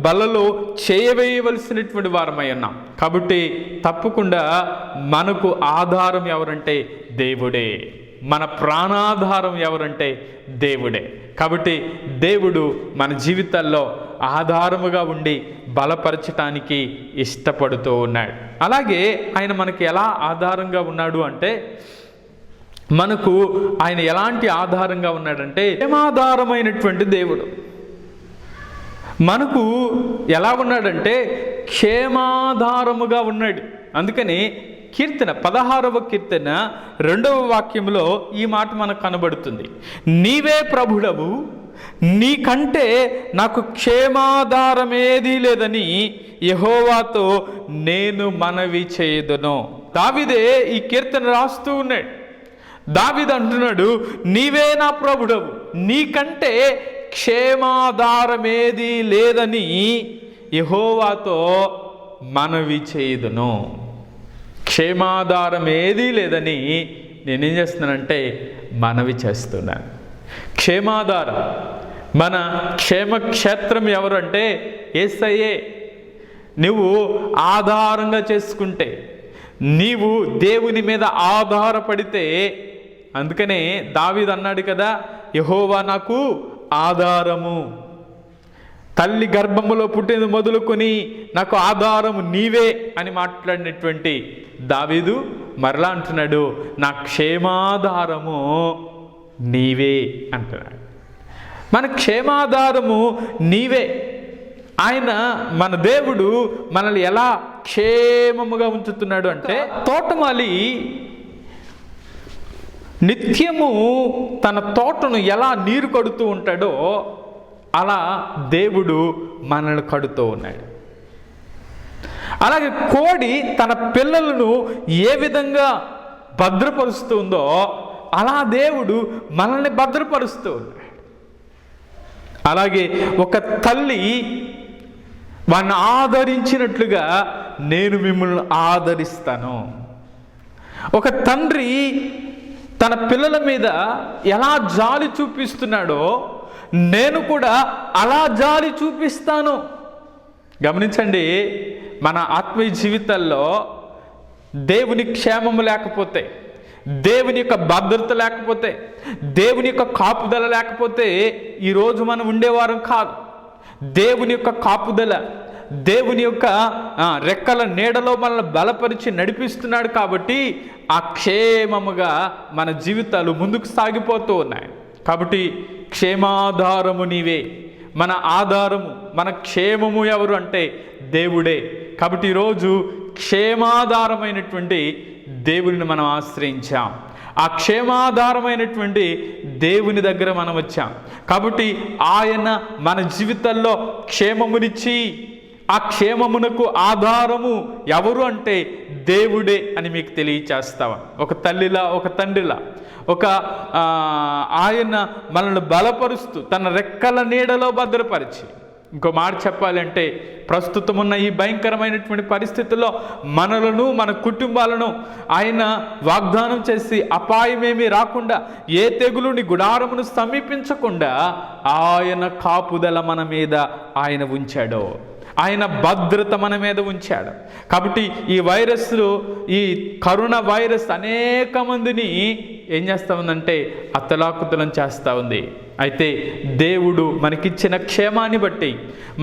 [SPEAKER 1] బలలో చేయవేయవలసినటువంటి వారమై ఉన్నాం. కాబట్టి తప్పకుండా మనకు ఆధారం ఎవరంటే దేవుడే. మన ప్రాణాధారం ఎవరంటే దేవుడే. కాబట్టి దేవుడు మన జీవితాల్లో ఆధారముగా ఉండి బలపరచటానికి ఇష్టపడుతూ ఉన్నాడు. అలాగే ఆయన మనకి ఎలా ఆధారంగా ఉన్నాడు అంటే, మనకు ఆయన ఎలాంటి ఆధారంగా ఉన్నాడంటే క్షేమాధారమైనటువంటి దేవుడు. మనకు ఎలా ఉన్నాడంటే క్షేమాధారముగా ఉన్నాడు. అందుకని కీర్తన 16వ కీర్తన 2వ వాక్యంలో ఈ మాట మనకు కనబడుతుంది. నీవే ప్రభుడవు, నీకంటే నాకు క్షేమాధారమేదీ లేదని యెహోవాతో నేను మనవి చేయుదును. దావీదే ఈ కీర్తన రాస్తూ ఉన్నాడు. దావీదు అంటున్నాడు, నీవే నా ప్రభుడవు, నీకంటే క్షేమాధారమేదీ లేదని యెహోవాతో మనవి చేయుదును. క్షేమాధారం ఏదీ లేదని నేనేం చేస్తున్నానంటే మనవి చేస్తున్నాను. క్షేమాధారం, మన క్షేమక్షేత్రం ఎవరు అంటే యేసయ్యే. నువ్వు ఆధారంగా చేసుకుంటే, నీవు దేవుని మీద ఆధారపడితే, అందుకనే దావీదు అన్నాడు కదా, యెహోవా నాకు ఆధారము, తల్లి గర్భములో పుట్టిన మొదలుకొని నాకు ఆధారము నీవే అని మాట్లాడినటువంటి దావీదు మరలా అంటున్నాడు, నా క్షేమాధారము నీవే అంటున్నాడు. మన క్షేమాధారము నీవే. ఆయన మన దేవుడు మనల్ని ఎలా క్షేమముగా ఉంచుతున్నాడు అంటే, తోటమాలి నిత్యము తన తోటను ఎలా నీరు కడుతూ ఉంటాడో అలా దేవుడు మనల్ని కడుతూ ఉన్నాడు. అలాగే కోడి తన పిల్లలను ఏ విధంగా భద్రపరుస్తుందో అలా దేవుడు మనల్ని భద్రపరుస్తూ ఉన్నాడు. అలాగే ఒక తల్లి వాడిని ఆదరించినట్లుగా నేను మిమ్మల్ని ఆదరిస్తాను. ఒక తండ్రి తన పిల్లల మీద ఎలా జాలి చూపిస్తున్నాడో నేను కూడా అలా జాలి చూపిస్తాను. గమనించండి, మన ఆత్మీయ జీవితాల్లో దేవుని క్షేమము లేకపోతే, దేవుని యొక్క భద్రత లేకపోతే, దేవుని యొక్క కాపుదల లేకపోతే ఈరోజు మనం ఉండేవారం కాదు. దేవుని యొక్క కాపుదల, దేవుని యొక్క రెక్కల నీడలో మనల్ని బలపరిచి నడిపిస్తున్నాడు. కాబట్టి ఆ క్షేమముగా మన జీవితాలు ముందుకు సాగిపోతూ ఉన్నాయి. కాబట్టి క్షేమాధారము నీవే. మన ఆధారము, మన క్షేమము ఎవరు అంటే దేవుడే. కాబట్టి ఈరోజు క్షేమాధారమైనటువంటి దేవుని మనం ఆశ్రయించాం. ఆ క్షేమాధారమైనటువంటి దేవుని దగ్గర మనం వచ్చాం. కాబట్టి ఆయన మన జీవితాల్లో క్షేమమునిచ్చి, ఆ క్షేమమునకు ఆధారము ఎవరు అంటే దేవుడే అని మీకు తెలియచేస్తావా. ఒక తల్లిలా, ఒక తండ్రిలా, ఒక ఆయన మనల్ని బలపరుస్తూ తన రెక్కల నీడలో భద్రపరిచి ఇంకో మాట చెప్పాలంటే ప్రస్తుతం ఉన్న ఈ భయంకరమైనటువంటి పరిస్థితుల్లో మనలను, మన కుటుంబాలను ఆయన వాగ్దానం చేసి అపాయమేమీ రాకుండా, ఏ తెగులుని గుడారమును సమీపించకుండా ఆయన కాపుదల మన మీద ఆయన ఉంచాడో, ఆయన భద్రత మన మీద ఉంచాడు. కాబట్టి ఈ వైరస్లు, ఈ కరోనా వైరస్ అనేక మందిని ఏం చేస్తూ ఉందంటే అతలాకుతలం చేస్తూ ఉంది. అయితే దేవుడు మనకిచ్చిన క్షేమాన్ని బట్టి,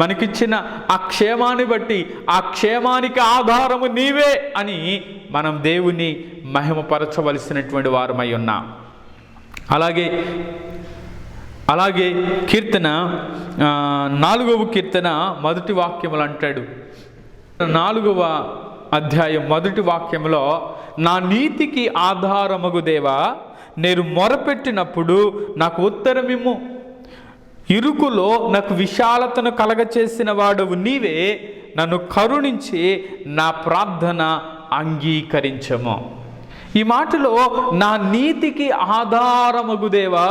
[SPEAKER 1] మనకిచ్చిన ఆ క్షేమాన్ని బట్టి, ఆ క్షేమానికి ఆధారము నీవే అని మనం దేవుని మహిమపరచవలసినటువంటి వారమై ఉన్నాం. అలాగే కీర్తన 4వ కీర్తన 1వ వాక్యములు అంటాడు. 4వ అధ్యాయం 1వ వాక్యంలో, నా నీతికి ఆధారమగు దేవా, నేను మొరపెట్టినప్పుడు నాకు ఉత్తరమిమ్ము. ఇరుకులో నాకు విశాలతను కలగచేసిన వాడవు నీవే, నన్ను కరుణించి నా ప్రార్థన అంగీకరించము. ఈ మాటలో నా నీతికి ఆధారమగు దేవా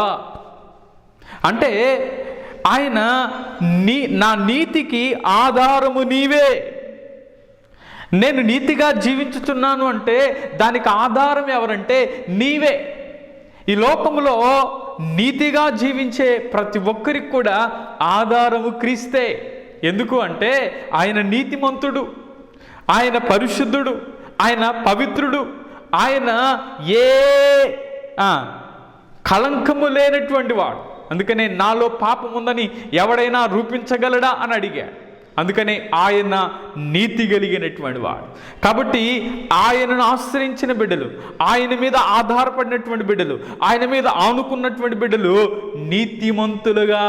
[SPEAKER 1] అంటే ఆయన నా నీతికి ఆధారము నీవే. నేను నీతిగా జీవించుతున్నాను అంటే దానికి ఆధారం ఎవరంటే నీవే. ఈ లోకంలో నీతిగా జీవించే ప్రతి ఒక్కరికి కూడా ఆధారము క్రీస్తే. ఎందుకు అంటే ఆయన నీతిమంతుడు, ఆయన పరిశుద్ధుడు, ఆయన పవిత్రుడు, ఆయన ఏ కళంకము లేనటువంటి వాడు. అందుకనే నాలో పాపం ఉందని ఎవడైనా రూపించగలడా అని అడిగా. అందుకనే ఆయన నీతి కలిగినటువంటి వాడు. కాబట్టి ఆయనను ఆశ్రయించిన బిడ్డలు, ఆయన మీద ఆధారపడినటువంటి బిడ్డలు, ఆయన మీద ఆనుకున్నటువంటి బిడ్డలు నీతిమంతులుగా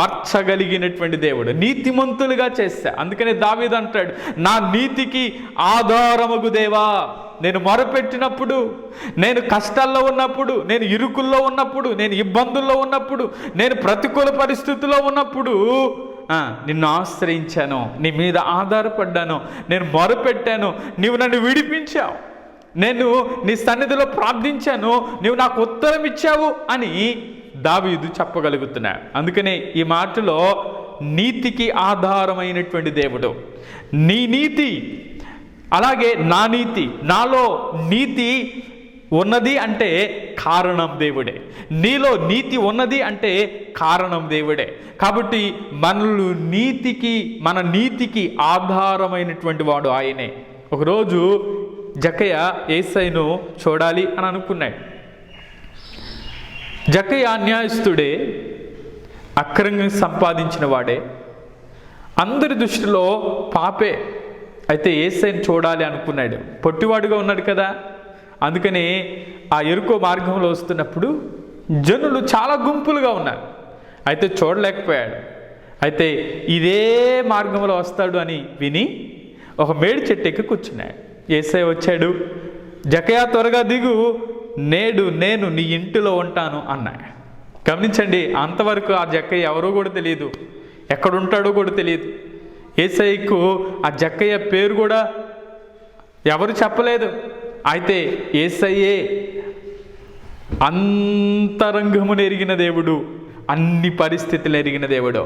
[SPEAKER 1] మార్చగలిగినటువంటి దేవుడు, నీతిమంతులుగా చేశా. అందుకనే దావీదు అంటాడు, నా నీతికి ఆధారమగు దేవా. నేను మొరపెట్టినప్పుడు, నేను కష్టాల్లో ఉన్నప్పుడు, నేను ఇరుకుల్లో ఉన్నప్పుడు, నేను ఇబ్బందుల్లో ఉన్నప్పుడు, నేను ప్రతికూల పరిస్థితుల్లో ఉన్నప్పుడు నిన్ను ఆశ్రయించాను, నీ మీద ఆధారపడ్డాను, నేను మొరపెట్టాను, నీవు నన్ను విడిపించావు, నేను నీ సన్నిధిలో ప్రార్థించాను, నీవు నాకు ఉత్తరం ఇచ్చావు అని దావీదు చెప్పగలుగుతున్నాడు. అందుకనే ఈ మాటలో నీతికి ఆధారమైనటువంటి దేవుడు, నీ నీతి అలాగే నా నీతి, నాలో నీతి ఉన్నది అంటే కారణం దేవుడే, నీలో నీతి ఉన్నది అంటే కారణం దేవుడే. కాబట్టి మన నీతికి ఆధారమైనటువంటి వాడు ఆయనే. ఒకరోజు జక్కయ్య యేసయ్యను చూడాలి అని అనుకున్నాడు. జక్కయ్య అన్యాయస్తుడే, అక్రమంగా సంపాదించిన వాడే, అందరి దృష్టిలో పాపే. అయితే యేసయ్యను చూడాలి అనుకున్నాడు. పొట్టివాడుగా ఉన్నాడు కదా, అందుకని ఆ ఎరుకో మార్గంలో వస్తున్నప్పుడు జనులు చాలా గుంపులుగా ఉన్నారు. అయితే చూడలేకపోయాడు. అయితే ఇదే మార్గంలో వస్తాడు అని విని ఒక మేడి చెట్టు ఎక్కి కూర్చున్నాడు. యేసయ్య వచ్చాడు, జక్కయ్య త్వరగా దిగు, నేడు నేను నీ ఇంటిలో ఉంటాను అన్నాడు. గమనించండి, అంతవరకు ఆ జక్కయ్య ఎవరో కూడా తెలియదు, ఎక్కడుంటాడో కూడా తెలియదు. యేసయ్యకు ఆ జక్కయ్య పేరు కూడా ఎవరు చెప్పలేదు. అయితే యేసయ్యే అంతరంగమును ఎరిగిన దేవుడు, అన్ని పరిస్థితులు ఎరిగిన దేవుడు,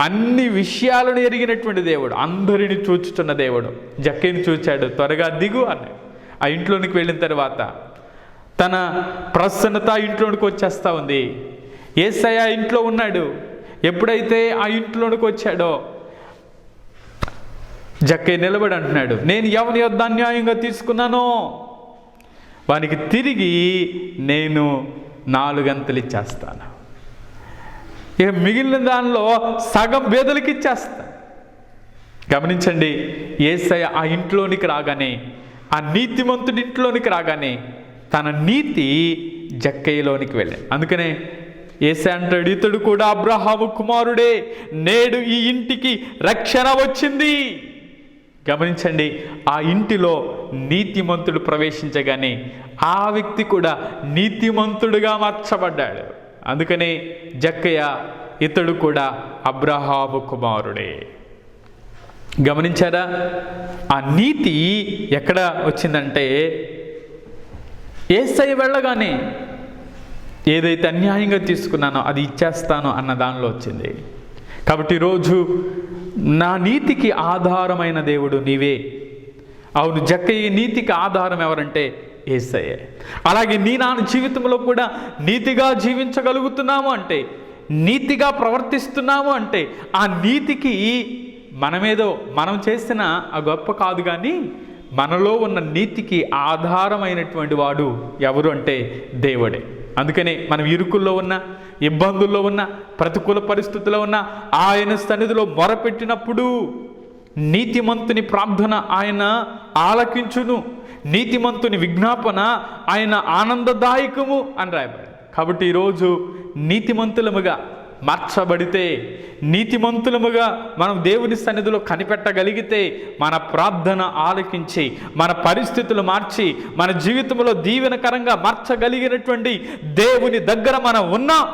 [SPEAKER 1] అన్ని విషయాలను ఎరిగినటువంటి దేవుడు, అందరిని చూచుతున్న దేవుడు. జక్కయ్యని చూచాడు, త్వరగా దిగు అన్నాడు. ఆ ఇంట్లోనికి వెళ్ళిన తర్వాత తన ప్రసన్నత ఇంట్లోనికి వచ్చేస్తూ ఉంది. యేసయ్య ఇంట్లో ఉన్నాడు. ఎప్పుడైతే ఆ ఇంట్లోనికి వచ్చాడో జక్కయ్య నిలబడి అంటున్నాడు, నేను ఎవరి యొద్ద అన్యాయంగా తీసుకున్నానో వానికి తిరిగి నేను 4 అంతలు ఇచ్చేస్తాను, ఇక మిగిలిన దానిలో సగం పేదలకు ఇచ్చేస్తా. గమనించండి, యేసయ్య ఆ ఇంట్లోనికి రాగానే, ఆ నీతిమంతుడి ఇంట్లోనికి రాగానే తన నీతి జక్కయ్యలోనికి వెళ్ళాడు. అందుకనే యేసయ్య అంటాడు, ఇతడు కూడా అబ్రహాము కుమారుడే, నేడు ఈ ఇంటికి రక్షణ వచ్చింది. గమనించండి, ఆ ఇంటిలో నీతిమంతుడు ప్రవేశించగానే ఆ వ్యక్తి కూడా నీతిమంతుడుగా మార్చబడ్డాడు. అందుకనే జక్కయ్య, ఇతడు కూడా అబ్రహాము కుమారుడే. గమనించారా? ఆ నీతి ఎక్కడ వచ్చిందంటే యేసయ్య వెళ్ళగానే ఏదైతే అన్యాయంగా తీసుకున్నానో అది ఇచ్చేస్తాను అన్న దానిలో వచ్చింది. కాబట్టి ఈరోజు నా నీతికి ఆధారమైన దేవుడు నీవే. అవును, జక్కయ్య నీతికి ఆధారం ఎవరంటే యేసయ్యే. అలాగే నీ నా జీవితంలో కూడా నీతిగా జీవించగలుగుతున్నాము అంటే, నీతిగా ప్రవర్తిస్తున్నాము అంటే, ఆ నీతికి మనం చేసిన ఆ గొప్ప కాదు, కానీ మనలో ఉన్న నీతికి ఆధారమైనటువంటి వాడు ఎవరు అంటే దేవుడే. అందుకనే మనం ఇరుకుల్లో ఉన్న, ఇబ్బందుల్లో ఉన్న, ప్రతికూల పరిస్థితుల్లో ఉన్న ఆయన సన్నిధిలో మొరపెట్టినప్పుడు నీతిమంతుని ప్రార్థన ఆయన ఆలకించును, నీతిమంతుని విజ్ఞాపన ఆయన ఆనందదాయకము అని రాయబడింది. కాబట్టి ఈరోజు నీతిమంతులముగా మార్చబడితే, నీతిమంతులముగా మనం దేవుని సన్నిధిలో కనిపెట్టగలిగితే, మన ప్రార్థన ఆలకించి మన పరిస్థితులు మార్చి మన జీవితంలో దీవెనకరంగా మార్చగలిగినటువంటి దేవుని దగ్గర మనం ఉన్నాం.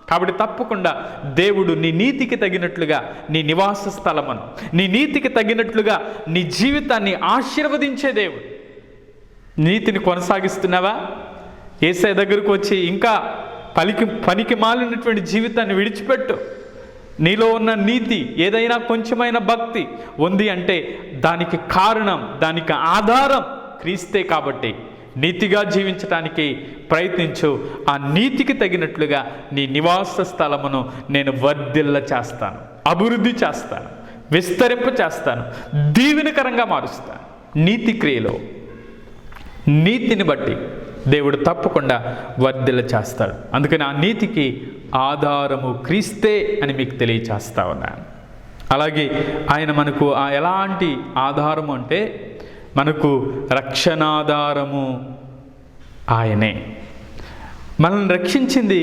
[SPEAKER 1] కాబట్టి తప్పకుండా దేవుడు నీ నీతికి తగినట్లుగా నీ నివాస స్థలమును, నీ నీతికి తగినట్లుగా నీ జీవితాన్ని ఆశీర్వదించే దేవుడు. నీతిని కొనసాగిస్తున్నావా? యేసయ్య దగ్గరకు వచ్చి ఇంకా పనికి మాలినటువంటి జీవితాన్ని విడిచిపెట్టు. నీలో ఉన్న నీతి, ఏదైనా కొంచెమైన భక్తి ఉంది అంటే దానికి కారణం, దానికి ఆధారం క్రీస్తే. కాబట్టి నీతిగా జీవించటానికి ప్రయత్నించు. ఆ నీతికి తగినట్లుగా నీ నివాస స్థలమును నేను వర్ధిల్ల చేస్తాను, అభివృద్ధి చేస్తాను, విస్తరింప చేస్తాను, దీవెనకరంగా మారుస్తాను. నీతి క్రియలో నీతిని బట్టి దేవుడు తప్పకుండా వర్ధిల్ల చేస్తాడు. అందుకని ఆ నీతికి ఆధారము క్రీస్తే అని మీకు తెలియచేస్తా ఉన్నాను. అలాగే ఆయన మనకు ఎలాంటి ఆధారము అంటే, మనకు రక్షణాధారము ఆయనే. మనల్ని రక్షించింది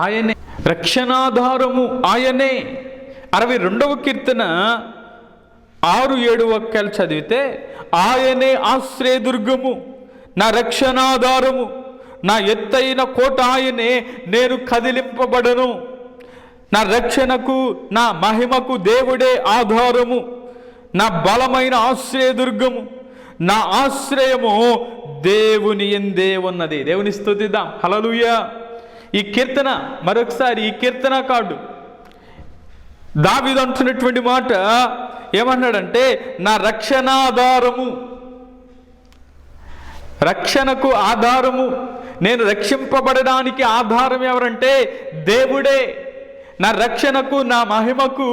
[SPEAKER 1] ఆయనే, రక్షణాధారము ఆయనే. 62వ కీర్తన 6-7 వాక్యాలు చదివితే, ఆయనే ఆశ్రయదుర్గము, నా రక్షణాధారము, నా ఎత్తైన కోట ఆయనే, నేను కదిలింపబడను. నా రక్షణకు, నా మహిమకు దేవుడే ఆధారము, నా బలమైన ఆశ్రయదుర్గము, నా ఆశ్రయము దేవుని యందే ఉన్నది. దేవుని స్తుతిద్దాం, హల్లెలూయా. ఈ కీర్తన మరొకసారి, ఈ కీర్తనకారుడు దావీదు అంటున్నటువంటి మాట ఏమన్నాడంటే, నా రక్షణాధారము, రక్షణకు ఆధారము, నేను రక్షింపబడడానికి ఆధారం ఎవరంటే దేవుడే. నా రక్షణకు, నా మహిమకు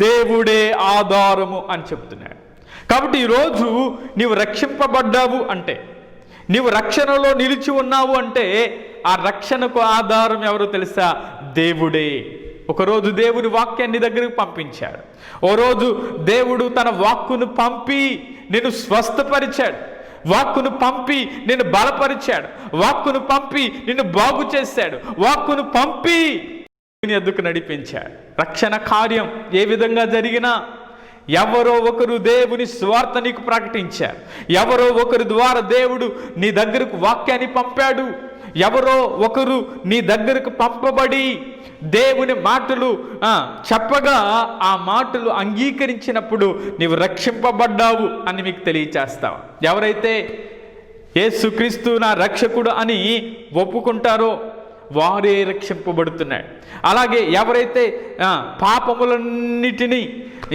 [SPEAKER 1] దేవుడే ఆధారము అని చెప్తున్నాడు. కాబట్టి ఈరోజు నీవు రక్షింపబడ్డావు అంటే, నీవు రక్షణలో నిలిచి ఉన్నావు అంటే, ఆ రక్షణకు ఆధారం ఎవరో తెలుసా? దేవుడే. ఒకరోజు దేవుని వాక్యాన్ని దగ్గరికి పంపించాడు. ఓ రోజు దేవుడు తన వాక్కును పంపి నిన్ను స్వస్థపరిచాడు, వాక్కును పంపి నిన్ను బలపరిచాడు, వాక్కును పంపి నిన్ను బాగు చేశాడు, వాక్కును పంపి ఎద్దుకు నడిపించాడు. రక్షణ కార్యం ఏ విధంగా జరిగినా ఎవరో ఒకరు దేవుని స్వార్థ నీకు ప్రకటించారు, ఎవరో ఒకరి ద్వారా దేవుడు నీ దగ్గరకు వాక్యాన్ని పంపాడు, ఎవరో ఒకరు నీ దగ్గరకు పంపబడి దేవుని మాటలు చెప్పగా ఆ మాటలు అంగీకరించినప్పుడు నీవు రక్షింపబడ్డావు అని మీకు తెలియచేస్తావు. ఎవరైతే యేసుక్రీస్తు నా రక్షకుడు అని ఒప్పుకుంటారో వారే రక్షింపబడుతున్నాడు. అలాగే ఎవరైతే పాపములన్నిటినీ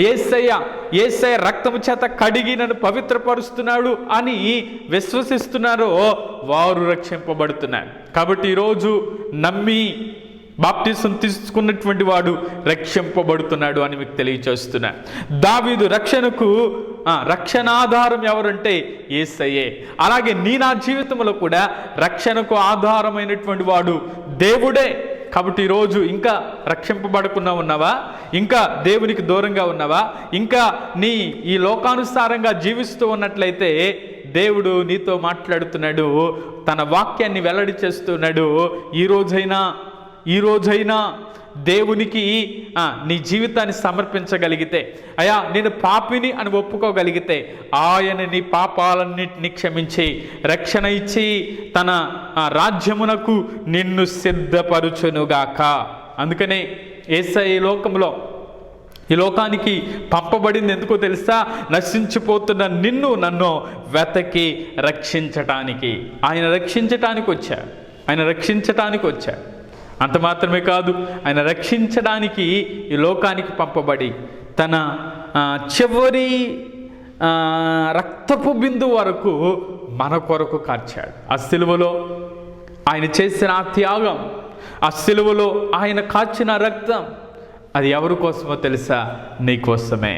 [SPEAKER 1] యేసయ్య రక్తము చేత కడిగి నన్ను పవిత్రపరుస్తున్నాడు అని విశ్వసిస్తున్నారో వారు రక్షింపబడుతున్నారు. కాబట్టి ఈరోజు నమ్మి బాప్టిజం తీసుకున్నటువంటి వాడు రక్షింపబడుతున్నాడు అని మీకు తెలియచేస్తున్నా. దావీదు రక్షణకు రక్షణాధారం ఎవరంటే యేసయ్యే. అలాగే నా జీవితంలో కూడా రక్షణకు ఆధారమైనటువంటి వాడు దేవుడే. కాబట్టి ఈరోజు ఇంకా రక్షింపబడకుండా ఉన్నావా? ఇంకా దేవునికి దూరంగా ఉన్నావా? ఇంకా ఈ లోకానుసారంగా జీవిస్తూ ఉన్నట్లయితే దేవుడు నీతో మాట్లాడుతున్నాడు, తన వాక్యాన్ని వెల్లడి చేస్తున్నాడు. ఈ రోజైనా దేవునికి నీ జీవితాన్ని సమర్పించగలిగితే, అయ్యా నేను పాపిని అని ఒప్పుకోగలిగితే, ఆయన నీ పాపాలన్నింటినీ క్షమించి రక్షణ ఇచ్చి తన రాజ్యమునకు నిన్ను సిద్ధపరుచునుగాక. అందుకనే యేసయ్య ఈ లోకానికి పంపబడింది ఎందుకో తెలుసా? నశించిపోతున్న నన్ను వెతకి రక్షించటానికి. ఆయన రక్షించటానికి వచ్చాడు. అంత మాత్రమే కాదు, ఆయన రక్షించడానికి ఈ లోకానికి పంపబడి తన చివరి రక్తపు బిందు వరకు మన కొరకు కార్చాడు. ఆ సిలువలో ఆయన చేసిన ఆ త్యాగం, ఆ సిలువలో ఆయన కార్చిన రక్తం, అది ఎవరి కోసమో తెలుసా? నీ కోసమే.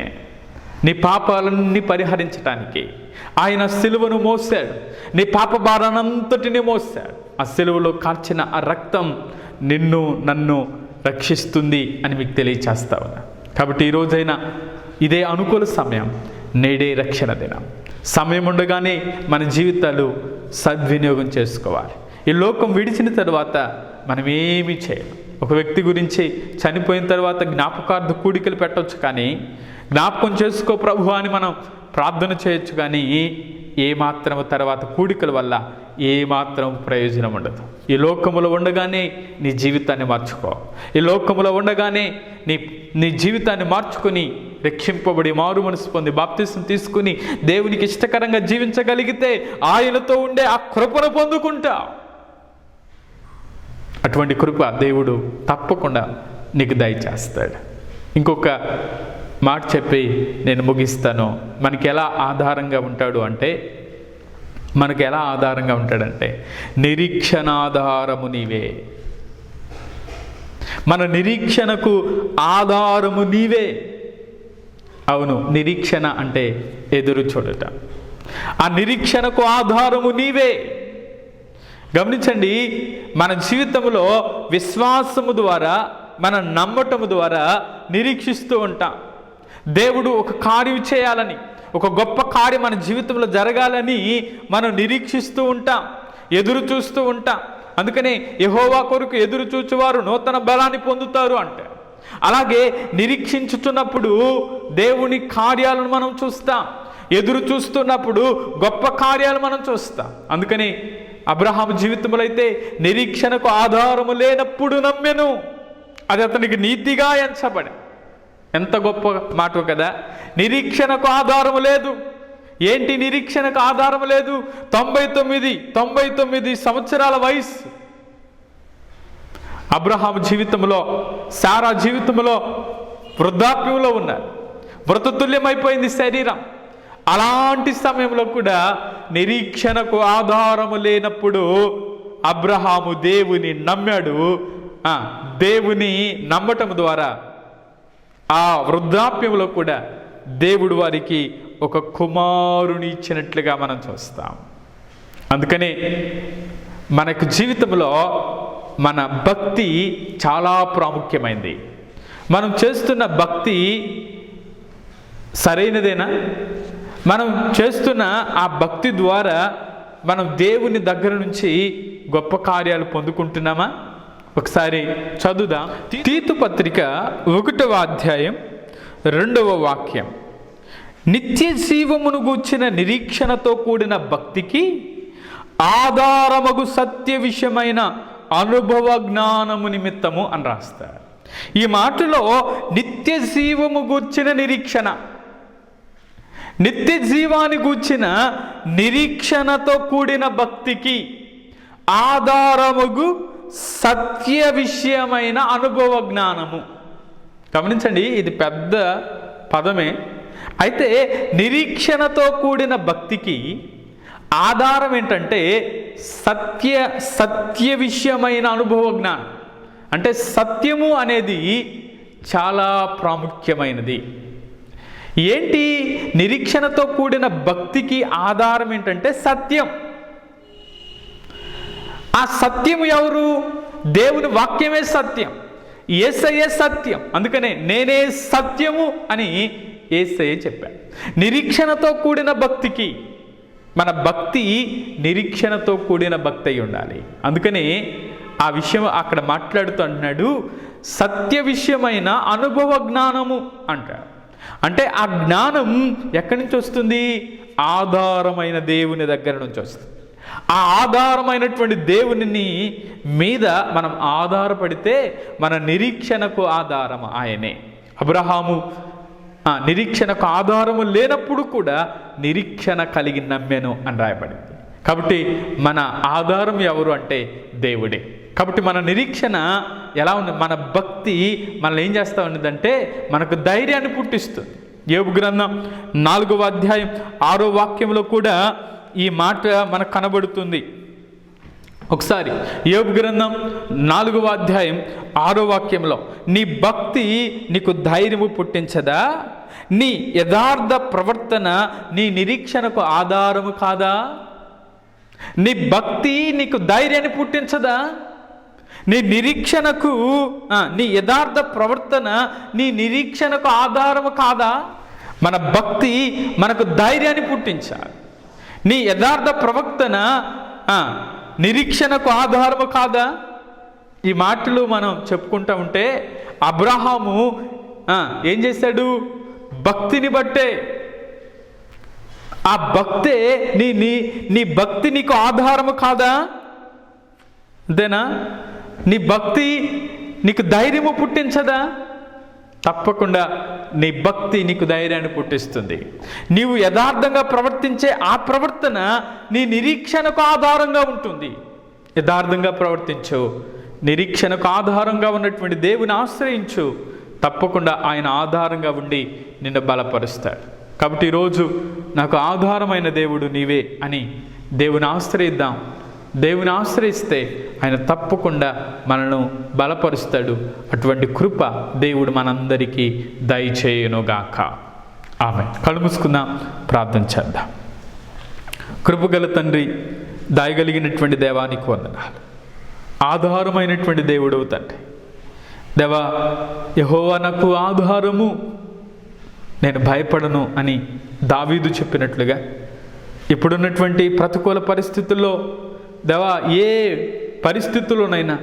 [SPEAKER 1] నీ పాపాలన్నీ పరిహరించడానికి ఆయన సిలువను మోసాడు. నీ పాప భారానంతటిని మోసాడు. ఆ సిలువలో కార్చిన ఆ రక్తం నిన్ను నన్ను రక్షిస్తుంది అని మీకు తెలియచేస్తా ఉన్నా. కాబట్టి ఈరోజైనా ఇదే అనుకూల సమయం, నేడే రక్షణ దినం. సమయం ఉండగానే మన జీవితాలు సద్వినియోగం చేసుకోవాలి. ఈ లోకం విడిచిన తర్వాత మనం ఏమీ చేయలేం. ఒక వ్యక్తి గురించి చనిపోయిన తర్వాత జ్ఞాపకార్థ కూడికలు పెట్టవచ్చు, కానీ జ్ఞాపకం చేసుకో ప్రభు అని మనం ప్రార్థన చేయొచ్చు, కానీ ఏమాత్రం తర్వాత కూడికల వల్ల ఏమాత్రం ప్రయోజనం ఉండదు. ఈ లోకములో ఉండగానే నీ జీవితాన్ని మార్చుకో. ఈ లోకములో ఉండగానే నీ జీవితాన్ని మార్చుకొని రక్షింపబడి మారు మనసు పొంది బాప్తిసం తీసుకుని దేవునికి ఇష్టకరంగా జీవించగలిగితే ఆయనతో ఉండే ఆ కృపను పొందుకుంటా. అటువంటి కృప దేవుడు తప్పకుండా నీకు దయచేస్తాడు. ఇంకొక మాట చెప్పి నేను ముగిస్తాను. మనకి ఎలా ఆధారంగా ఉంటాడు అంటే, నిరీక్షణాధారము నీవే. మన నిరీక్షణకు ఆధారము నీవే. అవును, నిరీక్షణ అంటే ఎదురు చూడట. ఆ నిరీక్షణకు ఆధారము నీవే. గమనించండి, మన జీవితంలో విశ్వాసము ద్వారా, మన నమ్మటము ద్వారా నిరీక్షిస్తూ ఉంటాం. దేవుడు ఒక కార్యం చేయాలని, ఒక గొప్ప కార్యం మన జీవితంలో జరగాలని మనం నిరీక్షిస్తూ ఉంటాం, ఎదురు చూస్తూ ఉంటాం. అందుకనే యెహోవా కొరకు ఎదురు చూచువారు నూతన బలాన్ని పొందుతారు అంటే. అలాగే నిరీక్షించుతున్నప్పుడు దేవుని కార్యాలను మనం చూస్తాం, ఎదురు చూస్తున్నప్పుడు గొప్ప కార్యాలు మనం చూస్తాం. అందుకని అబ్రహాము జీవితంలో అయితే నిరీక్షణకు ఆధారము లేనప్పుడు నమ్మెను, అది అతనికి నీతిగా ఎంచబడి. ఎంత గొప్ప మాట కదా! నిరీక్షణకు ఆధారము లేదు. ఏంటి నిరీక్షణకు ఆధారం లేదు? 99 సంవత్సరాల వయసు అబ్రహాము జీవితంలో, సారా జీవితంలో వృద్ధాప్యంలో ఉన్నారు. మృతతుల్యమైపోయింది శరీరం. అలాంటి సమయంలో కూడా నిరీక్షణకు ఆధారము లేనప్పుడు అబ్రహాము దేవుని నమ్మాడు. దేవుని నమ్మటం ద్వారా ఆ వృద్ధాప్యంలో కూడా దేవుడు వారికి ఒక కుమారుని ఇచ్చినట్లుగా మనం చూస్తాం. అందుకనే మనకు జీవితంలో మన భక్తి చాలా ప్రాముఖ్యమైనది. మనం చేస్తున్న భక్తి సరైనదేనా? మనం చేస్తున్న ఆ భక్తి ద్వారా మనం దేవుని దగ్గర నుంచి గొప్ప కార్యాలు పొందుకుంటున్నామా? ఒకసారి చదువుదాం. తీతు పత్రిక 1వ అధ్యాయం 2వ వాక్యం. నిత్య జీవమును గూర్చిన నిరీక్షణతో కూడిన భక్తికి ఆధారమగు సత్య విషయమైన అనుభవ జ్ఞానము నిమిత్తము అని రాస్తారు. ఈ మాటలో నిత్య జీవము గూర్చిన నిరీక్షణ, నిత్య జీవాన్ని గూర్చిన నిరీక్షణతో కూడిన భక్తికి ఆధారముగు సత్య విషయమైన అనుభవ జ్ఞానము. గమనించండి, ఇది పెద్ద పదమే. అయితే నిరీక్షణతో కూడిన భక్తికి ఆధారం ఏంటంటే సత్య విషయమైన అనుభవ జ్ఞానం. అంటే సత్యము అనేది చాలా ప్రాముఖ్యమైనది. ఏంటి నిరీక్షణతో కూడిన భక్తికి ఆధారం ఏంటంటే సత్యం. ఆ సత్యం ఎవరు? దేవుని వాక్యమే సత్యం, యేసయ్యే సత్యం. అందుకనే నేనే సత్యము అని యేసయ్య చెప్పాడు. నిరీక్షణతో కూడిన భక్తికి మన భక్తి నిరీక్షణతో కూడిన భక్తి అయి ఉండాలి. అందుకనే ఆ విషయం అక్కడ మాట్లాడుతూ అంటున్నాడు, సత్య విషయమైన అనుభవ జ్ఞానము అంటాడు. అంటే ఆ జ్ఞానం ఎక్కడి నుంచి వస్తుంది? ఆధారమైన దేవుని దగ్గర నుంచి వస్తుంది. ఆ ఆధారమైనటువంటి దేవుని మీద మనం ఆధారపడితే మన నిరీక్షణకు ఆధారం ఆయనే. అబ్రహాము నిరీక్షణకు ఆధారము లేనప్పుడు కూడా నిరీక్షణ కలిగి నమ్మెను అని రాయబడింది. కాబట్టి మన ఆధారం ఎవరు అంటే దేవుడే. కాబట్టి మన నిరీక్షణ ఎలా ఉంది? మన భక్తి మనల్ని ఏం చేస్తూ ఉన్నదంటే మనకు ధైర్యాన్ని పుట్టిస్తుంది. యోబు గ్రంథం 4వ అధ్యాయం 6వ వాక్యంలో కూడా ఈ మాట మనకు కనబడుతుంది. ఒకసారి యోబు గ్రంథం 4వ అధ్యాయం 6వ వాక్యంలో, నీ భక్తి నీకు ధైర్యము పుట్టించదా? నీ యథార్థ ప్రవర్తన నీ నిరీక్షణకు ఆధారము కాదా? నీ భక్తి నీకు ధైర్యాన్ని పుట్టించదా? నీ నిరీక్షణకు నీ యథార్థ ప్రవర్తన నీ నిరీక్షణకు ఆధారము కాదా? మన భక్తి మనకు ధైర్యాన్ని పుట్టించాలి. నీ యథార్థ ప్రవర్తన నిరీక్షణకు ఆధారము కాదా? ఈ మాటలు మనం చెప్పుకుంటూ ఉంటే అబ్రహాము ఏం చేశాడు? భక్తిని బట్టే, ఆ భక్తే నీ భక్తి నీకు ఆధారము కాదా? అంతేనా? నీ భక్తి నీకు ధైర్యము పుట్టించదా? తప్పకుండా నీ భక్తి నీకు ధైర్యాన్ని పుట్టిస్తుంది. నీవు యథార్థంగా ప్రవర్తించే ఆ ప్రవర్తన నీ నిరీక్షణకు ఆధారంగా ఉంటుంది. యథార్థంగా ప్రవర్తించు, నిరీక్షణకు ఆధారంగా ఉన్నటువంటి దేవుని ఆశ్రయించు, తప్పకుండా ఆయన ఆధారంగా ఉండి నిన్ను బలపరుస్తాడు. కాబట్టి ఈరోజు నాకు ఆధారమైన దేవుడు నీవే అని దేవుని ఆశ్రయిద్దాం. దేవుని ఆశ్రయిస్తే ఆయన తప్పకుండా మనను బలపరుస్తాడు. అటువంటి కృప దేవుడు మనందరికీ దయచేయునుగాక. ఆమేన్. కళ్ళు మూసుకుందాం, ప్రార్థన చేద్దాం. కృపగల తండ్రి, దయగలిగినటువంటి దేవానికి వందనాలు. ఆధారమైనటువంటి దేవుడవు తండ్రి. దేవా, యెహోవా నాకు ఆధారము, నేను భయపడను అని దావీదు చెప్పినట్లుగా ఇప్పుడున్నటువంటి ప్రతికూల పరిస్థితుల్లో దేవా, ఏ పరిస్థితుల్లోనైనా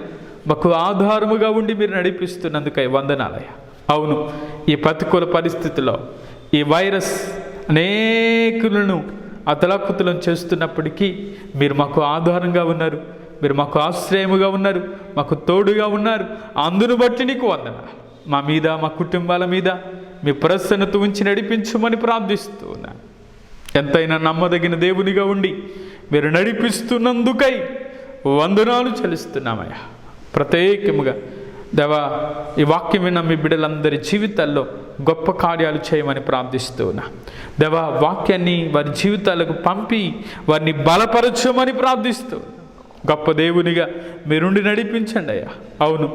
[SPEAKER 1] మాకు ఆధారముగా ఉండి మీరు నడిపిస్తున్నందుకై వందనాలయ్యా. అవును, ఈ ప్రతికూల పరిస్థితుల్లో ఈ వైరస్ అనేకులను అతలాకుతలం చేస్తున్నప్పటికీ మీరు మాకు ఆధారంగా ఉన్నారు, మీరు మాకు ఆశ్రయముగా ఉన్నారు, మాకు తోడుగా ఉన్నారు. అందును బట్టి నీకు వందనాలు. మా మీద, మా కుటుంబాల మీద మీ ప్రసన్నత ఉంచి నడిపించమని ప్రార్థిస్తూ ఉన్నాను. ఎంతైనా నమ్మదగిన దేవునిగా ఉండి మీరు నడిపిస్తున్నందుకై వందనాలు చెల్లిస్తున్నామయ్యా. ప్రత్యేకముగా దేవా, ఈ వాక్యం విన్న మీ బిడ్డలందరి జీవితాల్లో గొప్ప కార్యాలు చేయమని ప్రార్థిస్తూ ఉన్నా. దేవా, వాక్యాన్ని వారి జీవితాలకు పంపి వారిని బలపరచమని ప్రార్థిస్తూ గొప్ప దేవునిగా మీరుండి నడిపించండి అయ్యా. అవును,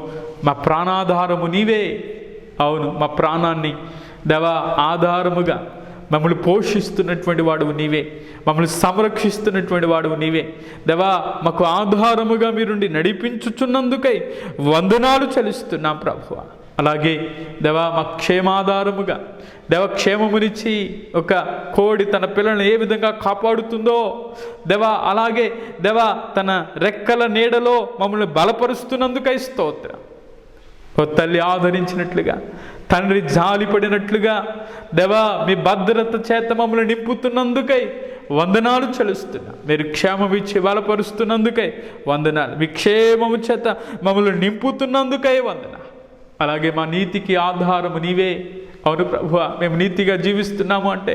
[SPEAKER 1] మా ప్రాణాధారము నీవే. అవును, మా ప్రాణాన్ని దేవా ఆధారముగా మమ్మల్ని పోషిస్తున్నటువంటి వాడువు నీవే, మమ్మల్ని సంరక్షిస్తున్నటువంటి వాడువు నీవే. దేవా, మాకు ఆధారముగా మీరుండి నడిపించుచున్నందుకై వందనాలు చెల్లిస్తున్నాం ప్రభువ. అలాగే దేవా, మా క్షేమాధారముగా దేవ క్షేమమునిచ్చి ఒక కోడి తన పిల్లలను ఏ విధంగా కాపాడుతుందో దేవా, అలాగే దేవా తన రెక్కల నీడలో మమ్మల్ని బలపరుస్తున్నందుకై స్తోత్రం. ఓ తల్లి ఆదరించినట్లుగా, తండ్రి జాలిపడినట్లుగా దేవా మీ భద్రత చేత మమ్మల్ని నింపుతున్నందుకై వందనాలు చెల్లిస్తున్నా. మీరు క్షేమం ఇచ్చి బలపరుస్తున్నందుకై వందనాలు. మీ క్షేమము చేత మమ్మల్ని నింపుతున్నందుకై వందనాలు. అలాగే మా నీతికి ఆధారము నీవే. అవును ప్రభువా, మేము నీతిగా జీవిస్తున్నాము అంటే,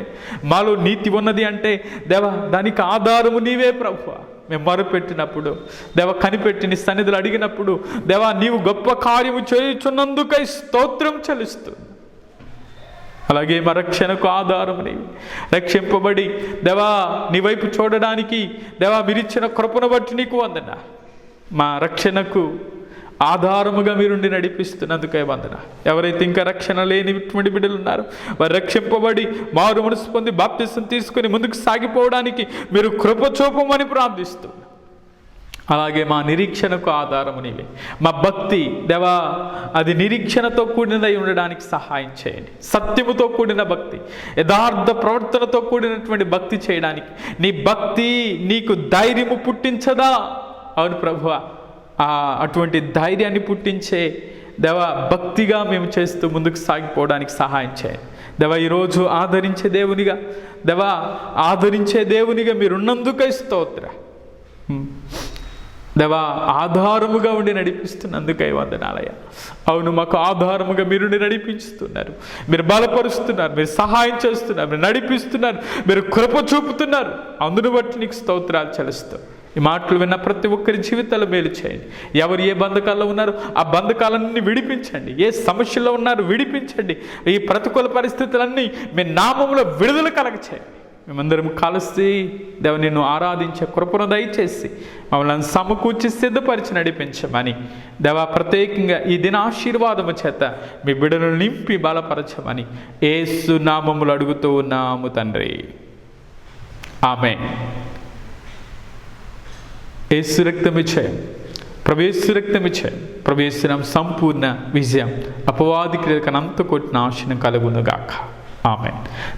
[SPEAKER 1] మాలో నీతి ఉన్నది అంటే దేవా దానికి ఆధారము నీవే ప్రభువా. మేము మొరపెట్టినప్పుడు దేవ, కనిపెట్టి నీ సన్నిధులు అడిగినప్పుడు దేవా నీవు గొప్ప కార్యము చేయుచున్నందుకై స్తోత్రం చెల్లిస్తుంది. అలాగే మా రక్షణకు ఆధారము నీవు. రక్షింపబడి దేవా నీ వైపు చూడడానికి దేవా మీరిచ్చిన కృపను బట్టి నీకు వందన. మా రక్షణకు ఆధారముగా మీరుండి నడిపిస్తున్నందుకై వందన. ఎవరైతే ఇంకా రక్షణ లేనిటువంటి బిడ్డలు ఉన్నారో వారు రక్షింపబడి మారు మనసు పొంది బాప్తిసం తీసుకుని ముందుకు సాగిపోవడానికి మీరు కృప చూపమని ప్రార్థిస్తున్నా. అలాగే మా నిరీక్షణకు ఆధారము నీవే. మా భక్తి దేవా అది నిరీక్షణతో కూడినదై ఉండడానికి సహాయం చేయండి. సత్యముతో కూడిన భక్తి, యథార్థ ప్రవర్తనతో కూడినటువంటి భక్తి చేయడానికి నీ భక్తి నీకు ధైర్యము పుట్టించదా? అవును ప్రభువా, అటువంటి ధైర్యాన్ని పుట్టించే దేవా భక్తిగా మేము చేస్తూ ముందుకు సాగిపోవడానికి సహాయం చేయండి. దేవా ఈరోజు ఆదరించే దేవునిగా దేవా ఆదరించే దేవునిగా మీరున్నందుకై స్తోత్రం. దేవా ఆధారముగా ఉండి నడిపిస్తున్నందుకై వందనాలయ్యా. అవును, మాకు ఆధారముగా మీరుండి నడిపిస్తున్నారు, మీరు బలపరుస్తున్నారు, మీరు సహాయం చేస్తున్నారు, మీరు నడిపిస్తున్నారు, మీరు కృప చూపుతున్నారు. అందును బట్టి నీకు స్తోత్రాలు చెల్లిస్తాం. ఈ మాటలు విన్న ప్రతి ఒక్కరి జీవితాలు మేలు చేయండి. ఎవరు ఏ బంధకాల్లో ఉన్నారో ఆ బంధకాలన్నీ విడిపించండి. ఏ సమస్యలో ఉన్నారో విడిపించండి. ఈ ప్రతికూల పరిస్థితులన్నీ మీ నామములో విడుదల కలగచేయండి. మేమందరం కలిసి దేవ నిన్ను ఆరాధించే కృపను దయచేసి మమ్మల్ని సమకూర్చి సిద్ధపరిచి నడిపించమని దేవ ప్రత్యేకంగా ఈ దిన ఆశీర్వాదము చేత మీ బిడ్డలను నింపి బలపరచమని యేసు నామములు అడుగుతూ ఉన్నాము తండ్రి. ఆమేన్. యేసు రక్తమిచ్చే ప్రవేశ రక్తమిచ్చే ప్రవేశనం సంపూర్ణ విజయం అపవాది క్రియకనంత కొట్టిన నాశనం కలుగునుగాక. ఆమేన్.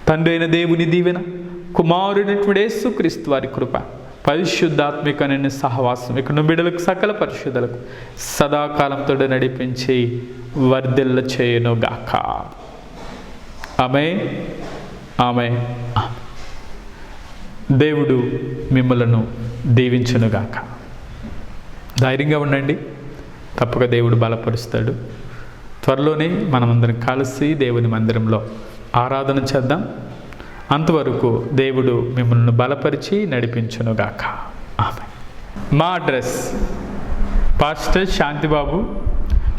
[SPEAKER 1] తండ్రి అయిన దేవుని దీవెన, కుమారుడైనటువంటి యేసుక్రీస్తు వారి కృప, పరిశుద్ధాత్మికమైన సహవాసం ఇక్కడ బిడ్డలకు సకల పరిశుద్ధులకు సదాకాలంతో నడిపించి వర్ధిల్ల చేయునుగాక. ఆమేన్. ఆమేన్. దేవుడు మిమ్మలను దీవించునుగాక. ధైర్యంగా ఉండండి, తప్పక దేవుడు బలపరుస్తాడు. త్వరలోనే మనమందరం కలిసి దేవుని మందిరంలో ఆరాధన చేద్దాం. అంతవరకు దేవుడు మిమ్మల్ని బలపరిచి నడిపించునుగాక. ఆమేన్. మా అడ్రస్ పాస్టర్ శాంతిబాబు,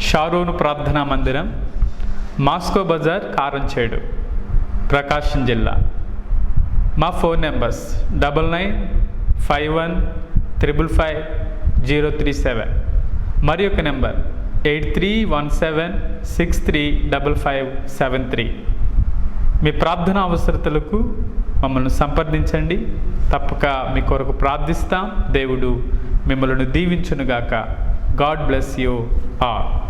[SPEAKER 1] షారోను ప్రార్థనా మందిరం, మాస్కో బజార్, కారంచేడు, ప్రకాశం జిల్లా. మా ఫోన్ నెంబర్స్ 9951555037, మరి ఒక నెంబర్ 8317635573. మీ ప్రార్థన అవసరతలకు మమ్మల్ని సంప్రదించండి. తప్పక మీ కొరకు ప్రార్థిస్తాం. దేవుడు మిమ్మల్ని దీవించునుగాక. God bless you all.